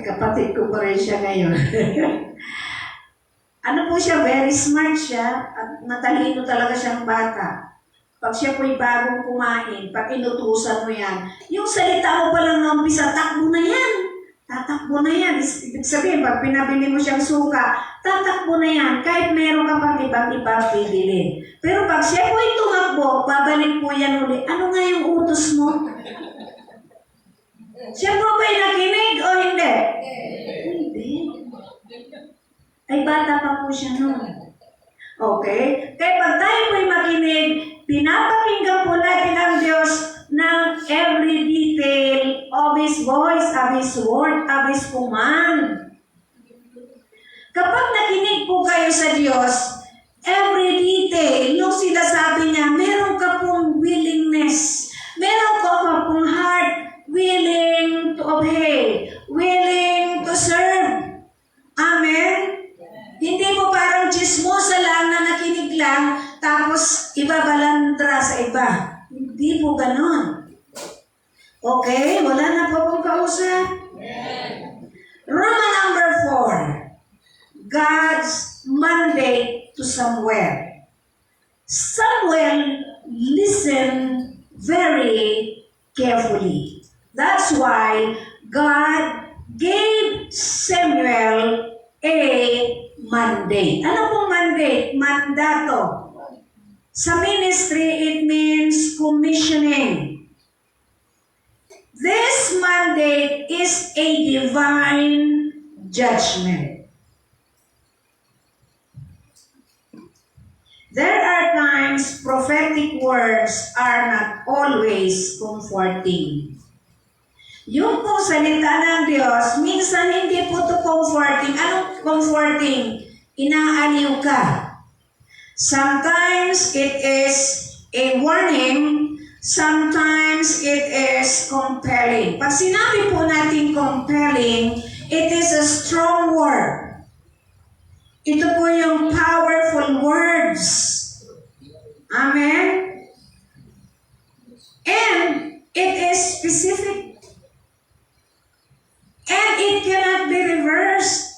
Kapatid ko pa rin siya ngayon. Ano po siya, very smart siya at matalino talaga siyang bata. Pag siya po'y bagong kumain, pag inutusan mo yan, yung salita mo pa lang na umpisa, takbo na yan. Tatakbo na yan. Ibig sabihin, pag pinabili mo siyang suka, tatakbo na yan. Kahit meron ka pang ibang-iba pibili. Pero pag siya po'y tumakbo, babalik po yan uli. Ano nga yung utos mo? Siya po ba'y nakinig o hindi? Hindi. Ay, bata pa po siya noon. Okay? Kaya pag tayo po'y makinig, Pinapakinggan po natin ang Diyos ng every detail of His voice, of His word, of His command. Kapag nakinig po kayo sa Diyos, every detail, yung sinasabi niya, meron ka pong willingness, meron ka pong heart willing to obey, willing to serve. Amen? Hindi mo parang chismosa lang na nakinig lang, tapos ibabalandra sa iba. Hindi po ganon. Okay? Wala na po pong kausap. Roman number 4. God's mandate to Samuel. Samuel listened very carefully. That's why God gave Samuel a mandate. Ano pong mandate? Mandato. Sa ministry, it means commissioning. This mandate is a divine judgment. There are times prophetic words are not always comforting. Yung pong salita ng Diyos, minsan hindi po ito comforting. Anong comforting? Inaaliw ka. Sometimes it is a warning, sometimes it is compelling. Pag sinabi po natin compelling, it is a strong word. Ito po yung powerful words. Amen? And it is specific. And it cannot be reversed.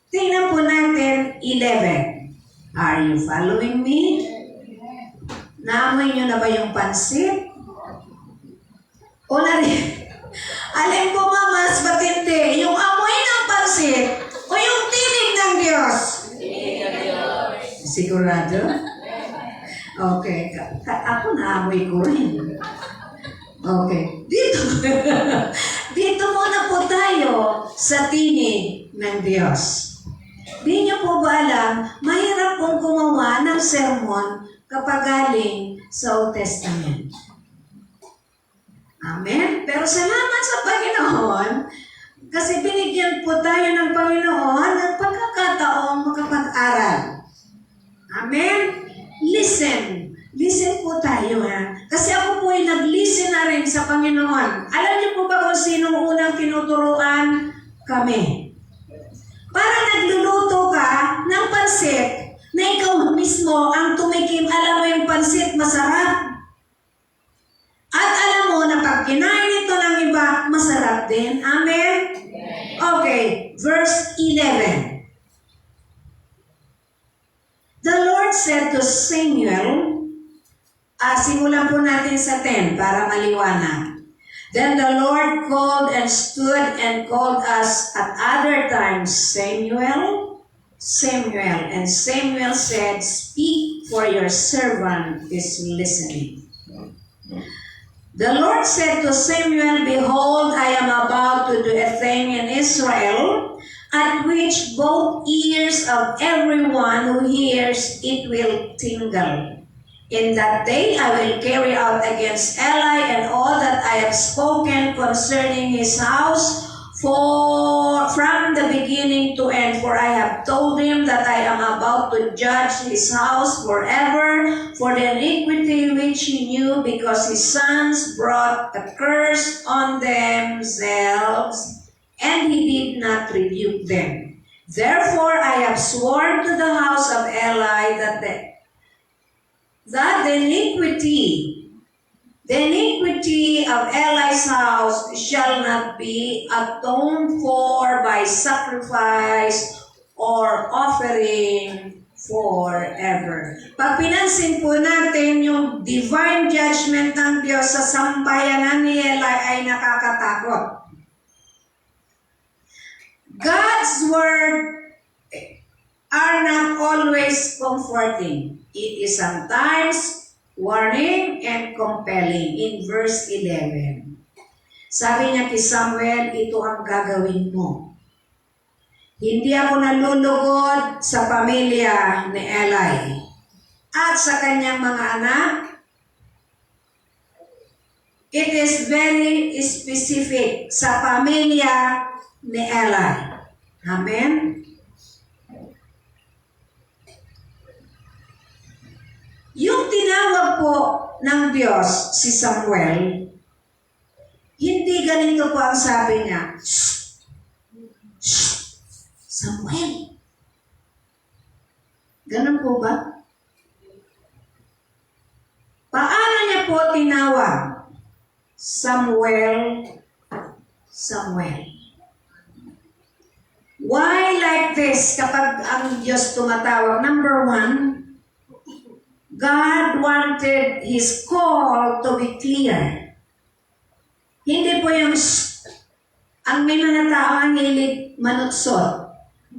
Tingnan po natin 11. Are you following me? Naamoy nyo na ba yung pansit? O na rin? Alin po mas matindi? Yung amoy ng pansit o yung tinig ng Diyos? Sigurado? Okay. Ako naamoy ko rin. Okay. Dito. Dito muna po tayo sa tinig ng Diyos. Di niyo po ba alam, mahirap pong gumawa ng sermon kapag galing sa Old Testament. Amen? Pero salamat sa Panginoon, kasi binigyan po tayo ng Panginoon ng pagkakataong makapag-aral. Amen? Listen. Listen po tayo ha. Kasi ako po ay nag-listen na rin sa Panginoon. Alam niyo po ba kung sinong unang tinuturuan? Kami. Para nagluluto ka ng pansit na ikaw mismo ang tumikim, alam mo yung pansit masarap. At alam mo na pag kinain ito ng iba, masarap din. Amen? Okay, verse 11. The Lord said to Samuel, simulan po natin sa 10 para maliwanag. Then the Lord called and stood and called us at other times, Samuel, Samuel. And Samuel said, speak, for your servant is listening. The Lord said to Samuel, behold, I am about to do a thing in Israel, at which both ears of everyone who hears it will tingle. In that day I will carry out against Eli and all that I have spoken concerning his house from the beginning to end. For I have told him that I am about to judge his house forever for the iniquity which he knew, because his sons brought the curse on themselves, and he did not rebuke them. Therefore I have sworn to the house of Eli that the iniquity of Eli's house shall not be atoned for by sacrifice or offering forever. Pag pinansin po natin yung divine judgment ng Diyos sa sambayanan ni Eli ay nakakatakot. God's word are not always comforting. It is sometimes warning and compelling. In verse 11, sabi niya kay Samuel, ito ang gagawin mo. Hindi ako nalulugod sa pamilya ni Eli at sa kanyang mga anak. It is very specific sa pamilya ni Eli. Amen? Yung tinawag po ng Diyos si Samuel, hindi ganito po ang sabi niya, "Shh! Shh! Samuel." Ganun po ba? Paano niya po tinawag? Samuel, Samuel. Why like this kapag ang Diyos tumatawag? Number one, God wanted His call to be clear. Hindi po yung ang may mga tao ang hilig manutsot.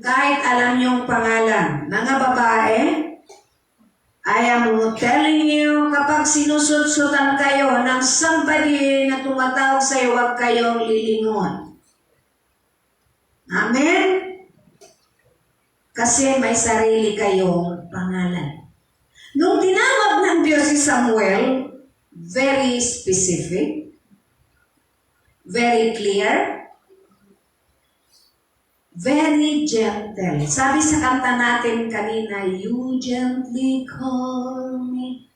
Kahit alam yung pangalan. Mga babae, I am telling you, kapag sinusutsutan kayo ng somebody na tumatawag sa iyo, huwag kayong lilingon. Amen? Kasi may sarili kayong pangalan. Nung tinawag ng Diyos si Samuel, very specific, very clear, very gentle. Sabi sa kanta natin kanina, "You gently call me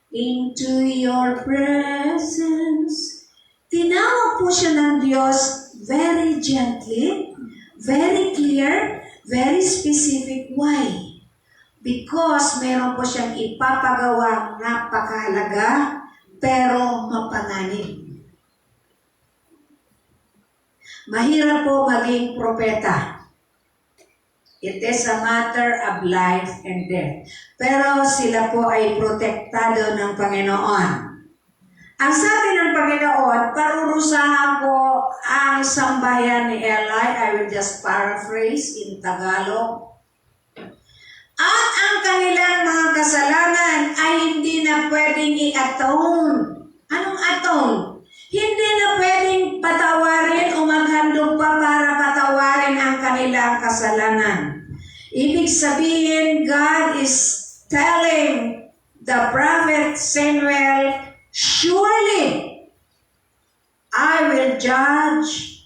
into your presence." Tinawag po siya ng Diyos very gently, very clear, very specific. Why? Because meron po siyang ipapagawa napakahalaga, pero mapanganib. Mahirap po maging propeta. It is a matter of life and death. Pero sila po ay protektado ng Panginoon. Ang sabi ng Panginoon, parurusahan ko ang sambayan ni Eli. I will just paraphrase in Tagalog. At ang kanilang mga kasalanan ay hindi na pwedeng i-atone. Anong atone? Hindi na pwedeng patawarin o maghandog pa para patawarin ang kanilang kasalanan. Ibig sabihin, God is telling the prophet Samuel, "Surely, I will judge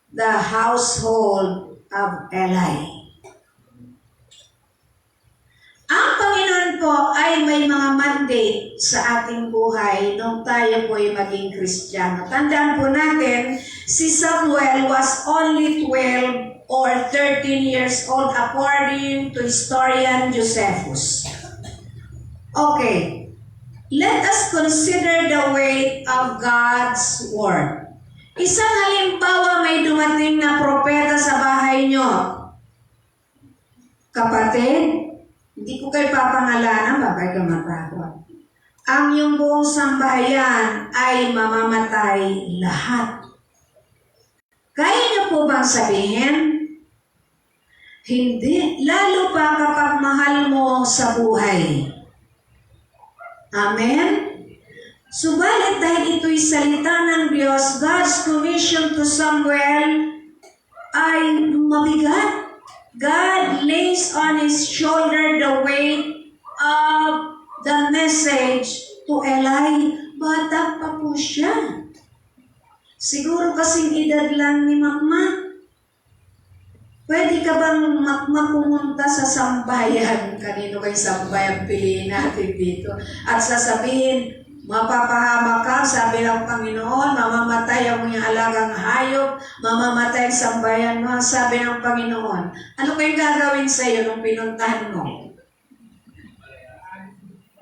the household of Eli." Ang Panginoon po ay may mga mandate sa ating buhay nung tayo po ay maging Kristiyano. Tandaan po natin, si Samuel was only 12 or 13 years old according to historian Josephus. Okay, let us consider the weight of God's word. Isang halimbawa, may dumating na propeta sa bahay nyo. Kapatid, hindi ko kayo papangalanan, baka kayo matakot. Ang iyong buong sambahayan ay mamamatay lahat. Kaya niyo po bang sabihin? Hindi. Lalo pa kapag mahal mo sa buhay. Amen? Subalit dahil ito'y salita ng Diyos, God's commission to Samuel ay mabigat. God lays on his shoulder the weight of the message to Eli. Bata pa po siya. Siguro kasing edad lang ni Makmak. Pwede ka bang Makmak pumunta sa sambayan? Kanino kayo sambayan? Piliin natin dito. At sasabihin, mapapahama ka, sabi ng Panginoon, mamamatay ang mga alagang hayop, mamamatay ang sambayan mo, sabi ng Panginoon. Ano kayong gagawin sa iyo nung pinuntahan mo?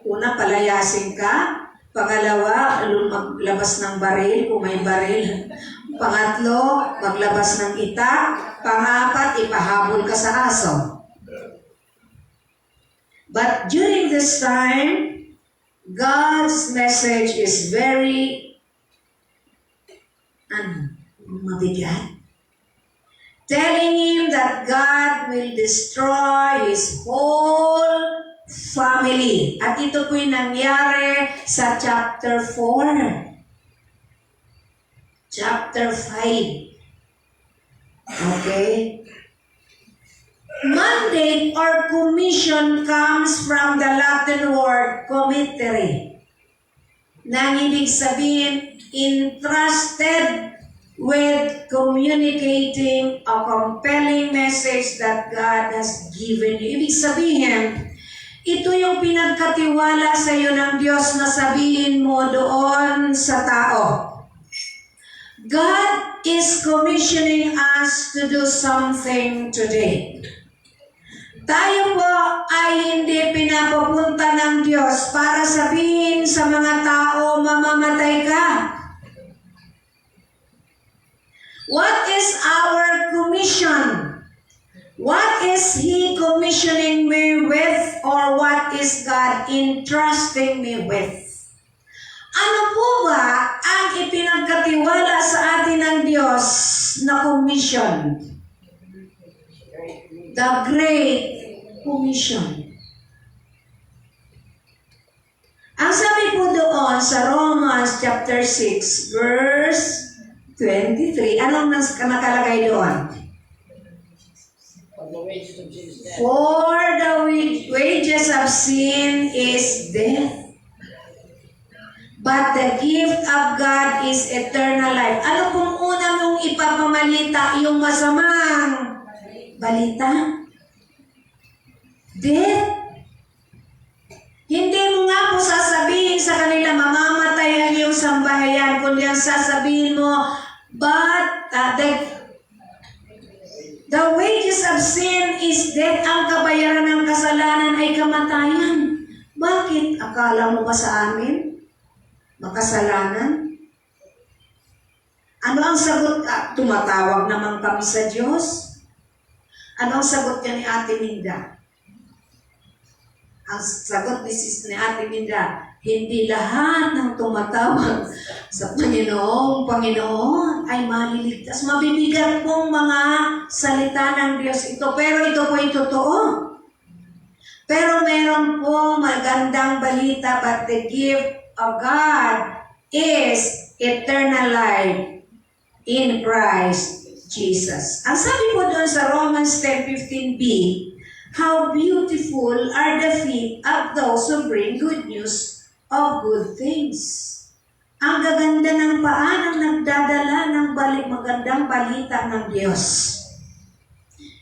Una, palayasin ka. Pangalawa, maglabas ng baril kung may baril. Pangatlo, maglabas ng itak. Pangapat, ipahabol ka sa aso. But during this time, God's message is very mabigat. Telling him that God will destroy his whole family. At ito po'y nangyari sa chapter 4. Chapter 5. Okay? mandate or commission comes from the Latin word committere, na ibig sabihin, entrusted with communicating a compelling message that God has given you. Ibig sabihin, ito yung pinagkatiwala sa iyo ng Diyos na sabihin mo doon sa tao. God is commissioning us to do something today. Tayo po ay hindi pinapapunta ng Diyos para sabihin sa mga tao, mamamatay ka. What is our commission? What is He commissioning me with, or what is God entrusting me with? Ano po ba ang ipinagkatiwala sa atin ng Diyos na commission? The Great Commission. Ang sabi po doon sa Romans chapter 6, verse 23, anong nakalagay doon? For the wages of sin is death, but the gift of God is eternal life. Ano kung una mong ipapamalita yung masamang balita? Death. Hindi mo nga po sasabihin sa kanila, mamamatay ang iyong sambahayan, kundi ang sasabihin mo, but the wages of sin is death. Ang kabayaran ng kasalanan ay kamatayan. Bakit? Akala mo ba sa amin? Makasalanan? Ano ang sagot? Tumatawag naman kami sa Diyos. Ano ang sagot niya ni Ate Minda? Ang sagot ni Ate Minda, hindi lahat ng tumatawag sa Panginoon ay maliligtas. Mabibigat pong mga salita ng Diyos ito, pero ito po ay totoo. Pero meron po magandang balita, but the gift of God is eternal life in Christ Jesus. Ang sabi po doon sa Romans 10:15b, how beautiful are the feet of those who bring good news of good things. Ang gaganda ng paa ng nagdadala ng magandang balita ng Diyos.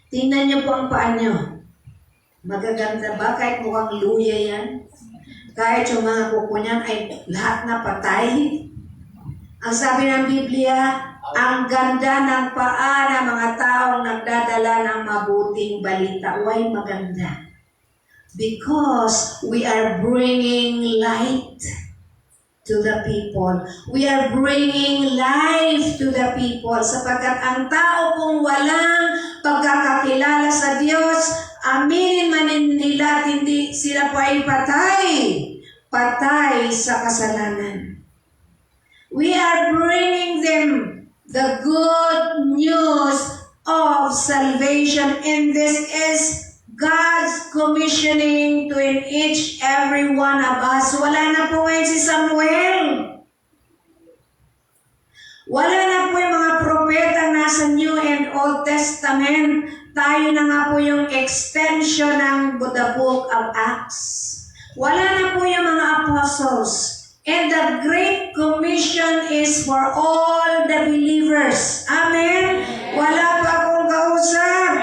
Tingnan niyo po ang paa niyo. Magaganda ba? Kahit mukhang luya yan. Kahit yung mga kuko niyan ay lahat na patay. Ang sabi ng Biblia, ang ganda ng paa ng mga taong nagdadala ng mabuting balita. Why maganda? Because we are bringing light to the people. We are bringing life to the people. Sapagkat ang tao kung walang pagkakakilala sa Diyos, aminin man nila at hindi sila po ay patay. Patay sa kasalanan. We are bringing them the good news of salvation, and this is God's commissioning to each every one of us. Wala na po ngayon si Samuel. Wala na po yung mga propeta nasa New and Old Testament. Tayo na nga po yung extension ng the Book of Acts. Wala na po yung mga apostles. And the Great Commission is for all the believers. Amen? Wala pa akong kausap.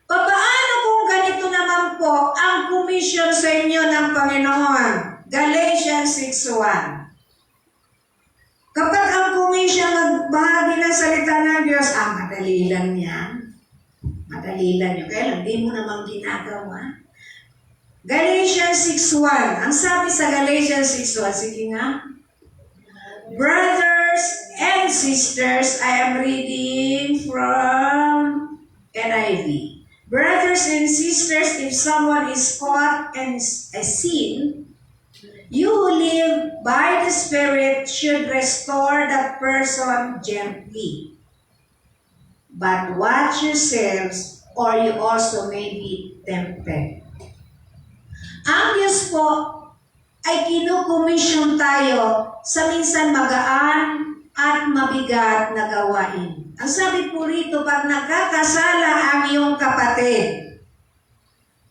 Paano kung ganito naman po ang commission sa inyo ng Panginoon? Galatians 6:1. Kapag ang commission magbahagi ng salita ng Diyos, madali lang yan. Madali lang yun. Kaya lang, di mo namang ginagawa. Galatians 6:1. Ang sabi sa Galatians 6:1, sige nga. Brothers and sisters, I am reading from NIV. Brothers and sisters, if someone is caught in a sin, you who live by the Spirit should restore that person gently. But watch yourselves, or you also may be tempted. Ang Diyos po ay kinukomisyon tayo sa minsan magaan, at mabigat na gawain. Ang sabi po rito, pag nagkakasala ang iyong kapatid,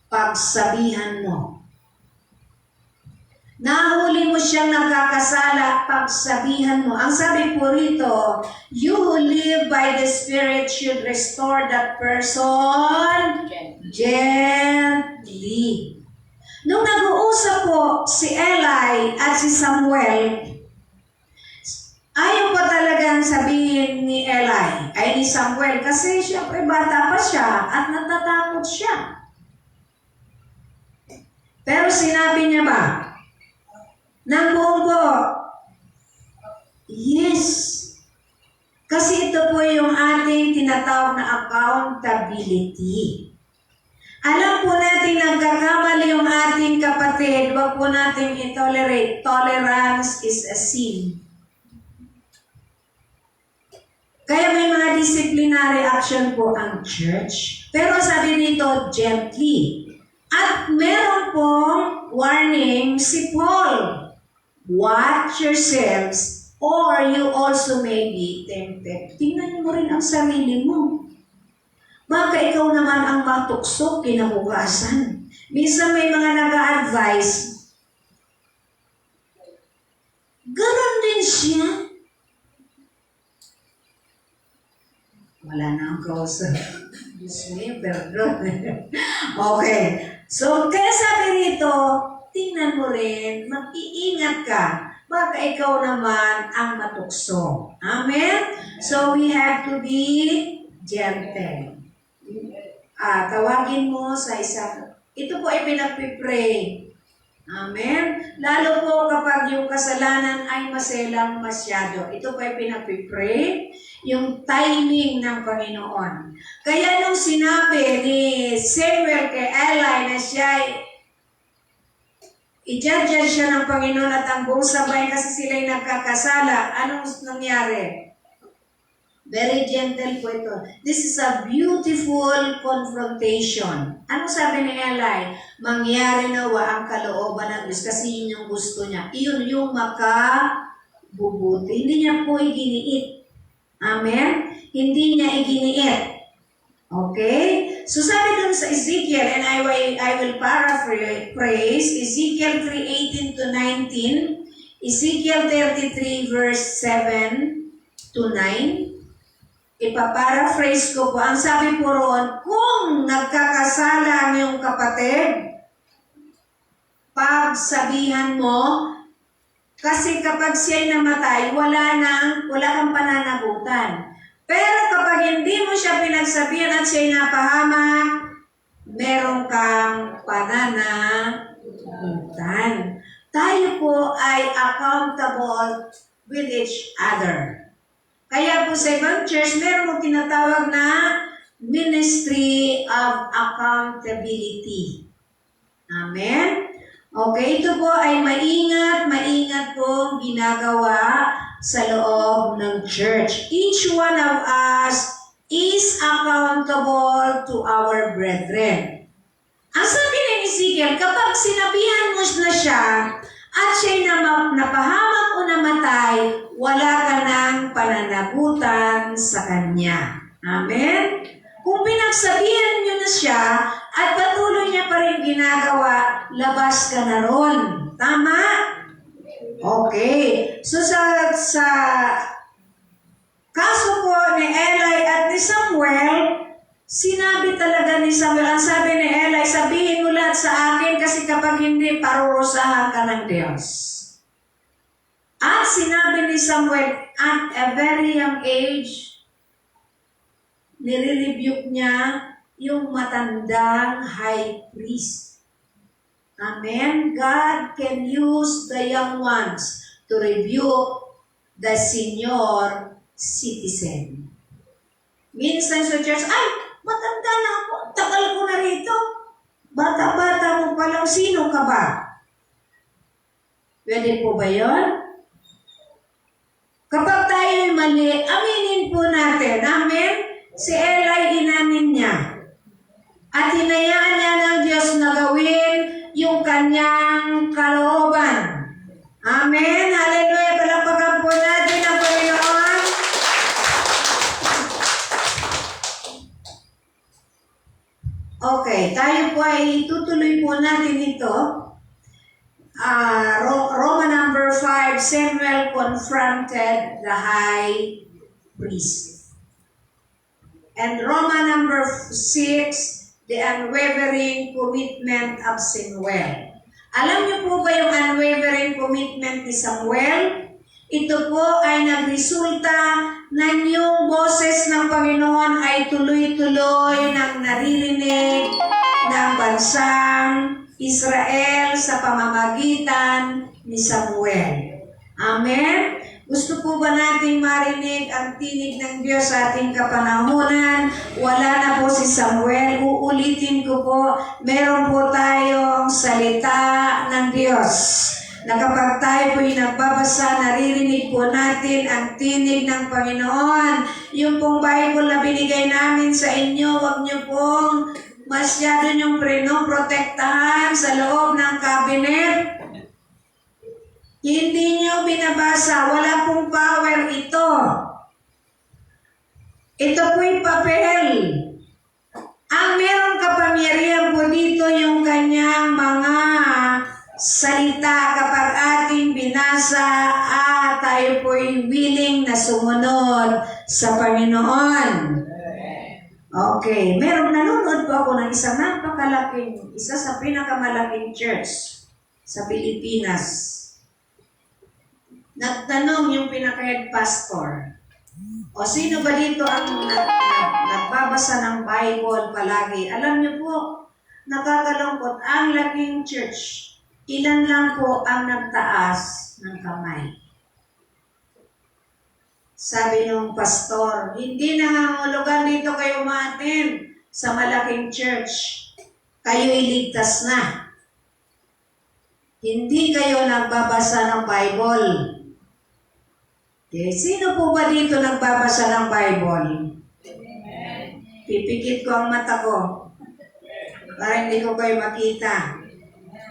pagsabihan mo. Nahuli mo siyang nagkakasala, pagsabihan mo. Ang sabi po rito, you who live by the Spirit should restore that person gently. Nung nag-uusap po si Eli at si Samuel, ayaw pa talagang sabihin ni Eli, ay ni Samuel, kasi siyempre bata pa siya at natatakot siya. Pero sinabi niya ba, ng buong po, yes. Kasi ito po yung ating tinatawag na accountability. Alam po natin nagkakamali yung ating kapatid, wag po natin i-tolerate. Tolerance is a sin. Kaya may mga disciplinary action po ang church. Pero sabi nito, gently. At meron pong warning si Paul. Watch yourselves or you also may be tempted. Tingnan mo rin ang sarili mo. Baka ikaw naman ang matukso kinabukasan. Minsan may mga nag-a-advise. Ganon din siya. Wala na ang kausap. Diyos me, perdon. Okay. So, kaya sabi rito, tingnan mo rin, mag-iingat ka. Baka ikaw naman ang matukso. Amen? So, we have to be gentle. Tawagin mo sa isang, ito po ay pinagpipray. Amen? Lalo po kapag yung kasalanan ay maselang masyado. Ito po ay pinagpipray, yung timing ng Panginoon. Kaya nung sinabi ni Samuel kay Eli na siya ay i-judge siya ng Panginoon at ang buong sabay kasi sila'y nagkakasala. Anong nangyari? Very gentle po ito. This is a beautiful confrontation. Anong sabi ni Eli? Mangyari nawa ang kalooban ng Diyos kasi yun yung gusto niya. Iyon yung makabubuti. Hindi niya po iginiit. Amen? Hindi niya iginiit. Okay? So sabi dun sa Ezekiel, and I will paraphrase, Ezekiel 3:18 to 19, Ezekiel 33 verse 7 to 9, ipaparaphrase ko po. Ang sabi po roon, kung nagkakasala ang iyong kapatid, pagsabihan mo, kasi kapag siya'y namatay, wala kang pananagutan. Pero kapag hindi mo siya pinagsabihan at siya'y napahamak, meron kang pananagutan. Tayo po ay accountable with each other. Kaya po sa ibang church, meron mo tinatawag na Ministry of Accountability. Amen? Okay, ito po ay maingat pong ginagawa sa loob ng church. Each one of us is accountable to our brethren. Ang sabi ni Ezekiel, kapag sinabihan mo na siya at siya'y napahamak o namatay, wala ka ng pananagutan sa kanya. Amen? Kung pinagsabihan niyo na siya at patuloy niya pa rin ginagawa, labas ka na ron. Tama? Okay. So sa kaso po ni Eli at ni Samuel, sinabi talaga ni Samuel, ang sabi ni Eli, sabihin mo lahat sa akin kasi kapag hindi, parurusahan ka ng Diyos. At sinabi ni Samuel, at a very young age, nire-rebuke niya yung matandang high priest. Amen? God can use the young ones to rebuke the senior citizen. Minsan sa church, ay, matanda na ako, tagal ko na rito. Bata-bata mo palang, sino ka ba? Pwede po ba yun? Kapag tayo'y mali, aminin po natin. Amen? Si Eli, inamin niya. At hinayaan niya ng Diyos na gawin yung kanyang kalooban. Amen? Hallelujah! Palapakan po natin ang Panginoon. Okay, tayo po ay tutuloy po natin ito. Roma number 5, Samuel confronted the high priest. And Roma number 6, the unwavering commitment of Samuel. Alam niyo po ba yung unwavering commitment ni Samuel? Ito po ay nagresulta na yung boses ng Panginoon ay tuloy-tuloy nang naririnig ng bansang Israel sa pamamagitan ni Samuel. Amen? Gusto po ba nating marinig ang tinig ng Diyos sa ating kapanahunan? Wala na po si Samuel. Uulitin ko po, meron po tayong salita ng Diyos na kapag tayo po'y nagbabasa, naririnig po natin ang tinig ng Panginoon. Yung pong Bible na binigay namin sa inyo, huwag niyo pong masyado niyong protektahan sa loob ng cabinet. Hindi niyo binabasa, wala pong power ito. Ito po'y papel. Ang merong kapangyarihan po dito yung kanyang mga salita kapag ating binasa at tayo po'y willing na sumunod sa Panginoon. Okay, meron nanonood po ako ng isa sa pinakamalaking church sa Pilipinas. Nagtanong yung pinaka-head pastor, o sino ba dito ang nagbabasa ng Bible palagi? Alam niyo po, nakakalungkot ang laking church. Ilan lang po ang nagtaas ng kamay. Sabi ng pastor, hindi nangangulugan dito kayo umatin sa malaking church. Kayo iligtas na. Hindi kayo nagbabasa ng Bible. Okay. Sino po ba dito nagbabasa ng Bible? Pipikit ko ang mata ko para hindi ko kayo makita.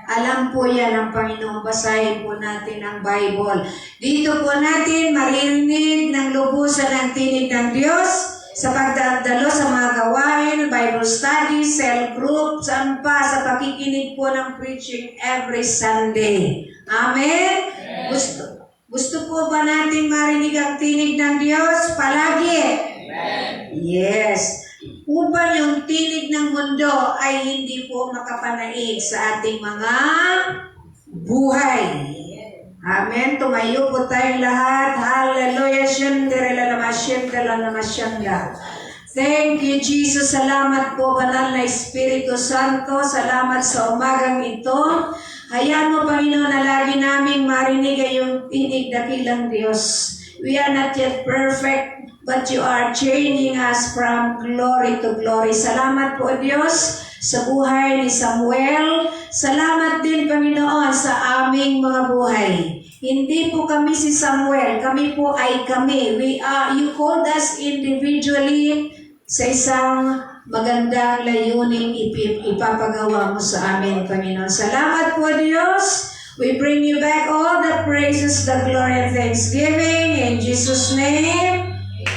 Alam po yan ng Panginoon. Basahin po natin ang Bible. Dito po natin maririnig ng lubusan ng tinig ng Diyos sa pagdadalo sa mga gawain, Bible study, cell group, saan pa sa pakikinig po ng preaching every Sunday. Amen? Gusto po ba natin marinig ang tinig ng Diyos palagi? Amen. Yes. Upang yung tinig ng mundo ay hindi po makapanaig sa ating mga buhay. Amen. Tumayo po tayong lahat. Hallelujah. Thank you, Jesus. Salamat po, Banal na Espiritu Santo. Salamat sa umagang ito. Hayaan mo, Panginoon, na lagi naming marinig ay yung tinig dakilang Diyos. We are not yet perfect, but you are changing us from glory to glory. Salamat po, Diyos, sa buhay ni Samuel. Salamat din, Panginoon, sa aming mga buhay. Hindi po kami si Samuel, kami po ay kami. You called us individually sa isang magandang layuning ipapagawa mo sa amin, Panginoon. Salamat po, Diyos. We bring you back all the praises, the glory, and thanksgiving. In Jesus' name,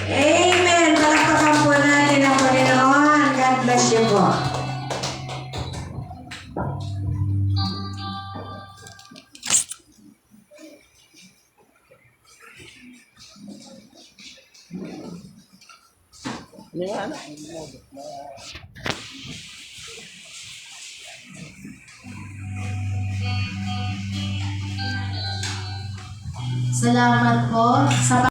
amen. Palakpakan po natin ang Panginoon. God bless you po. Salamat po sa